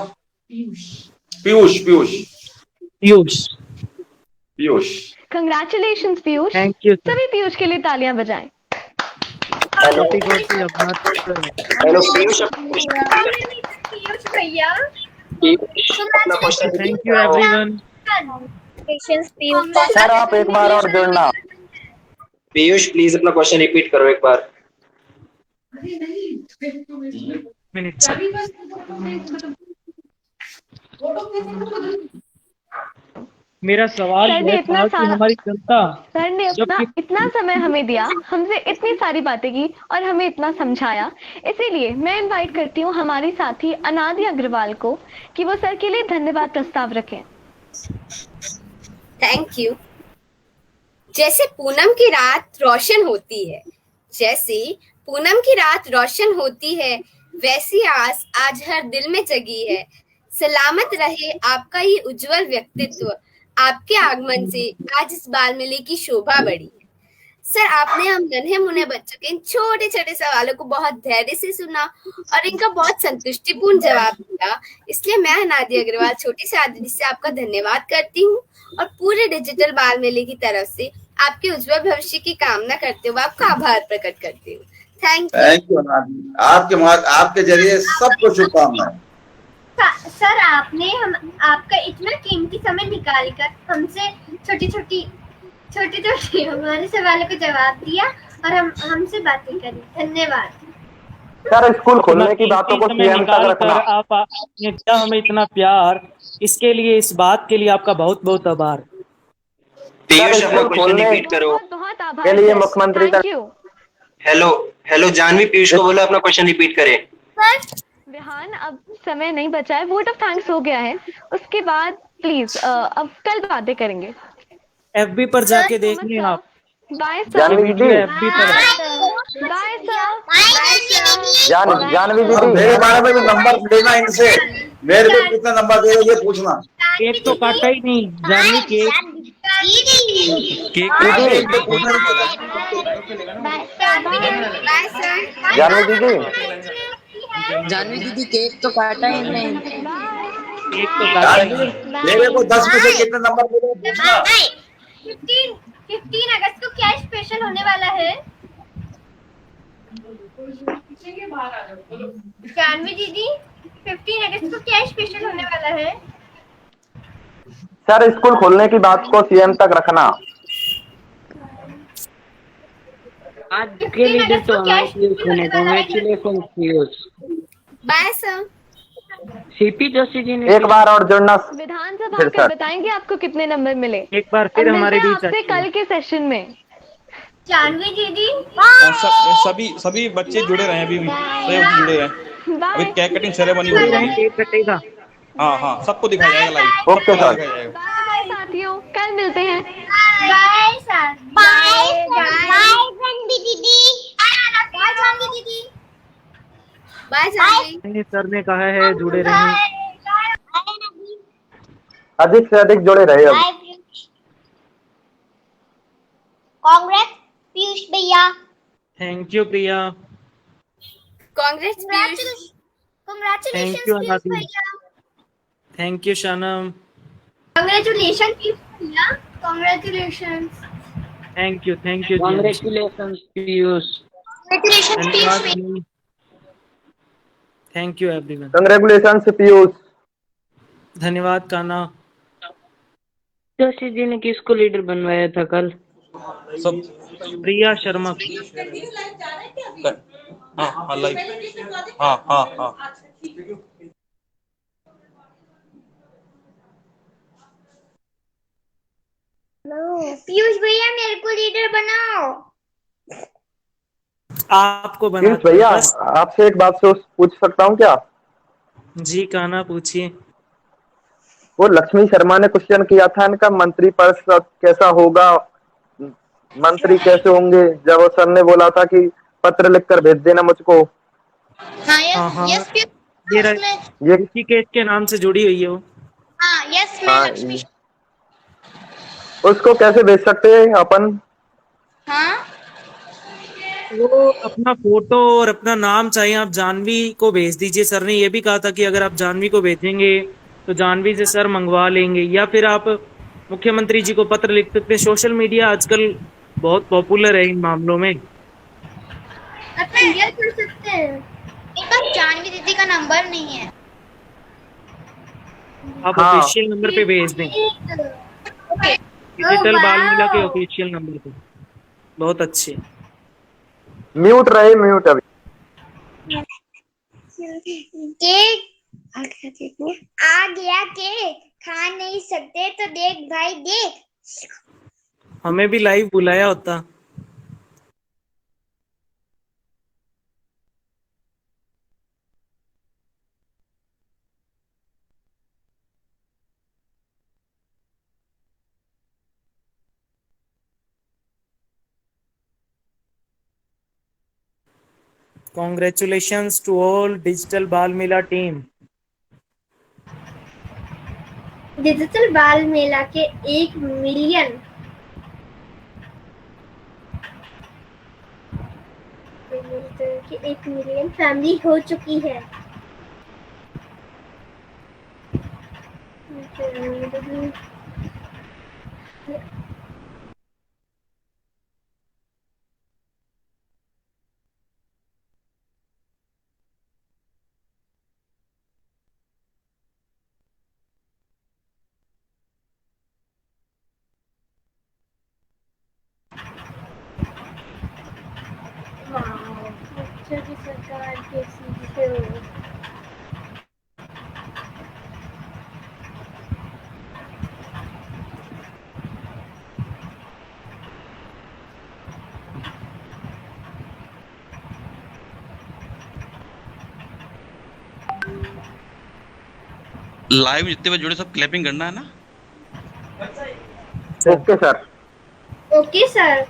Piyush. Congratulations Piyush. Thank you. सभी पीयूष के लिए तालियां बजाएं। हेलो पीयूष भैया। Thank you everyone. सर आप एक बार और जुड़ना। पीयूष प्लीज अपना क्वेश्चन रिपीट करो एक बार। मेरा सवाल यह था कि हमारी जनता, सर ने इतना समय हमें दिया, हमसे इतनी सारी बातें की और हमें इतना समझाया, इसीलिए मैं इनवाइट करती हूँ हमारे साथी अनादि अग्रवाल को कि वो सर के लिए धन्यवाद प्रस्ताव रखें। Thank you. जैसे पूनम की रात रोशन होती है, वैसी आस आज हर दिल में जगी है। सलामत रहे आपका ये उज्जवल व्यक्तित्व, आपके आगमन से आज इस बाल मेले की शोभा बढ़ी। सर आपने हम नन्हे मुन्ने बच्चों के इन छोटे छोटे सवालों को बहुत धैर्य से सुना और इनका बहुत संतुष्टिपूर्ण जवाब दिया, इसलिए मैं अनादि अग्रवाल छोटी सी आदमी से आपका धन्यवाद करती हूँ और पूरे डिजिटल बाल मेले की तरफ से आपके उज्जवल भविष्य की कामना करते हुए आपका आभार प्रकट करती हूँ। थैंक यू अनाजी, आपके जरिए सबको शुभकामनाएं। सर आपने आपका इतना कीमती समय निकालकर हमसे छोटी छोटी हमारे सवालों को जवाब दिया और हमसे बातें करी। धन्यवाद सर। स्कूल खोलने की बातों को सीएम तक रखना। आपने दिया हमें इतना प्यार, इसके लिए, इस बात के लिए आपका बहुत बहुत आभार। पीयूष अपना क्वेश्चन रिपीट करो के लिए मुख्यमंत्री तक। हेलो जानवी, पीयूष को बोलो अपना क्वेश्चन रिपीट करे। विहान, अब समय नहीं बचा है, वोट ऑफ थैंक्स हो गया है, उसके बाद प्लीज अब कल बातें करेंगे। एफबी पर जाके देख लें आप। Bye Janvi sir. दीदी, एफबी पर। Bye sir. जानवी दीदी, मेरे बारे में भी नंबर लेना इनसे, मेरे को कितना नंबर दे ये पूछना। केक तो काटा ही नहीं जानवी, केक जानवी दीदी केक तो काटा ही नहीं। केक तो काटा ही नहीं। मेरे को 10 में से कितने नंबर मिले पूछना। 15 अगस्त को क्या स्पेशल होने वाला है? जानवी दीदी, 15 अगस्त को क्या स्पेशल होने वाला है? सर स्कूल खोलने की बात को सीएम तक रखना। आज के लीडर तो congratulation Piyush. Bye sir. CP Joshi ji ने एक बार और जुड़ना। विधानसभा फिर के सर बताएंगे आपको कितने नंबर मिले। एक बार फिर हमारे बीच आपसे कल के सेशन में। जानवी दीदी, सभी बच्चे जुड़े रहे, अभी भी जुड़े रहे। अभी केक कटिंग सेरेमनी हो रही है। केक कटेगा। हाँ सबको दिखाया जाएगा लाइव। Okay sir. बाय साथियों, कल मिलते हैं। Bye sir. बाय जानवी दीदी। बाय जानवी दीदी। बाय जानवी। सर ने कहा है जुड़े रहें, अधिक से अधिक जुड़े रहे। अब कांग्रेस पीयूष भैया। Thank you Priya. Congrats thank you Anadi. Thank you Shanam. Congratulation भैया, congratulation. Thank you congratulation Piyush. Thank you everyone. Congratulation Piyush. धन्यवाद कान्हा। जोशी जी ने किसको लीडर बनवाया था कल? सब प्रिया शर्मा। हाँ लाइव। हाँ पीयूष भैया मेरे को लीडर बनाओ। आपको पीयूष भैया, आपसे एक बात पूछ सकता हूँ क्या? जी कान्हा पूछिए। वो लक्ष्मी शर्मा ने क्वेश्चन किया था इनका मंत्री परिषद कैसा होगा, मंत्री कैसे होंगे, जब वो सर ने बोला था कि पत्र लिखकर भेज देना मुझको। ये किसी केस के नाम से जुड़ी हुई है वो। उसको कैसे भेज सकते हैं अपन? वो अपना फोटो और अपना नाम चाहिए, आप जानवी को भेज दीजिए। सर ने ये भी कहा था कि अगर आप जानवी को भेजेंगे तो जानवी से सर मंगवा लेंगे, या फिर आप मुख्यमंत्री जी को पत्र लिख सकते हैं। सोशल मीडिया आजकल बहुत पॉपुलर है इन मामलों में। कर सकते हैं। जानवी दीदी का नंबर नहीं है। आप ऑफिशियल नंबर पे भेज दें, डिजिटल बाल मेला के ऑफिशियल नंबर पे। बहुत अच्छे। म्यूट रहे, म्यूट अभी। केक आ गया, केक खा नहीं सकते तो देख भाई देख। हमें भी लाइव बुलाया होता। Congratulations to all Digital Bal Mela team. Digital बाल मेला के 1 मिलियन फैमिली हो चुकी है। बच्चों की सरकार कैसी है? लाइव जितने बजे जुड़े सब क्लैपिंग करना है ना। Okay sir. Okay sir.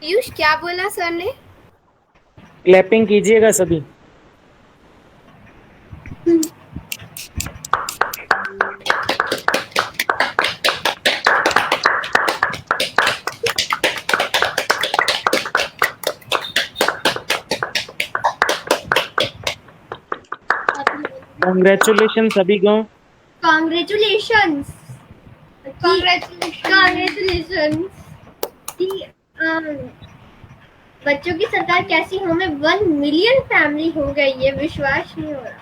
Piyush क्या बोला सर ने? क्लैपिंग कीजिएगा सभी। कॉन्ग्रेचुलेशन सभी को। कॉन्ग्रेचुलेशंस। कॉन्ग्रेचुलेशंस कि बच्चों की सरकार कैसी हो में 1 मिलियन फैमिली हो गई, ये विश्वास नहीं हो रहा।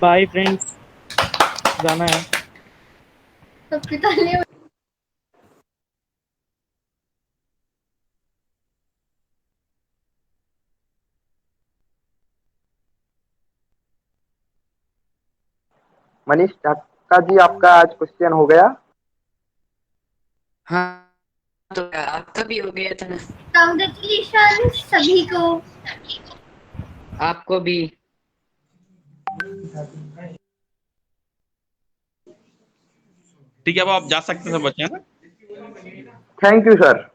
बाय फ्रेंड्स, जाना है। सबके ताले मनीष ढक्का जी, आपका आज क्वेश्चन हो गया? हाँ, तो आपका भी हो गया था ना। कांग्रेचुलेशन सभी को। आपको भी। ठीक है, अब आप जा सकते हैं सब बच्चे, है ना। Thank you sir.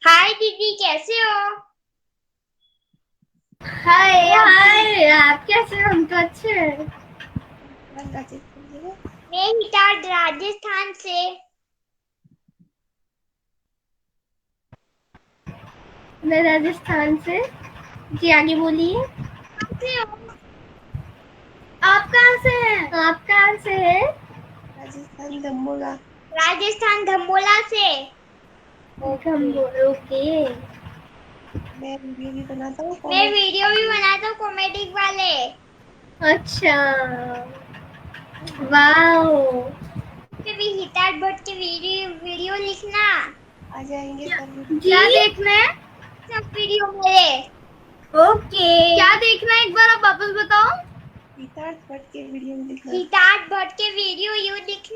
हाय दीदी, कैसे हो? हाय हाय, आप कैसे हो? हम तो अच्छे हैं। मैं हिटार राजस्थान से। मैं राजस्थान से। जी आगे बोलिए। आप कहाँ से हैं? आप कहाँ से हैं? राजस्थान धम्मोला। राजस्थान धम्मोला से। ओके। मैं वीडियो भी बनाता हूँ। कॉमेडी वाले। अच्छा, वाओ। भी हिटार भट्ट के वीडियो लिखना। आ जाएंगे सर। क्या देखना है? सब वीडियो मेरे। ओके। क्या देखना है एक बार आप वापस बताओ। हिटार भट्ट के वीडियो लिखना। हिटार भट्ट के वीडियो यू लिखना।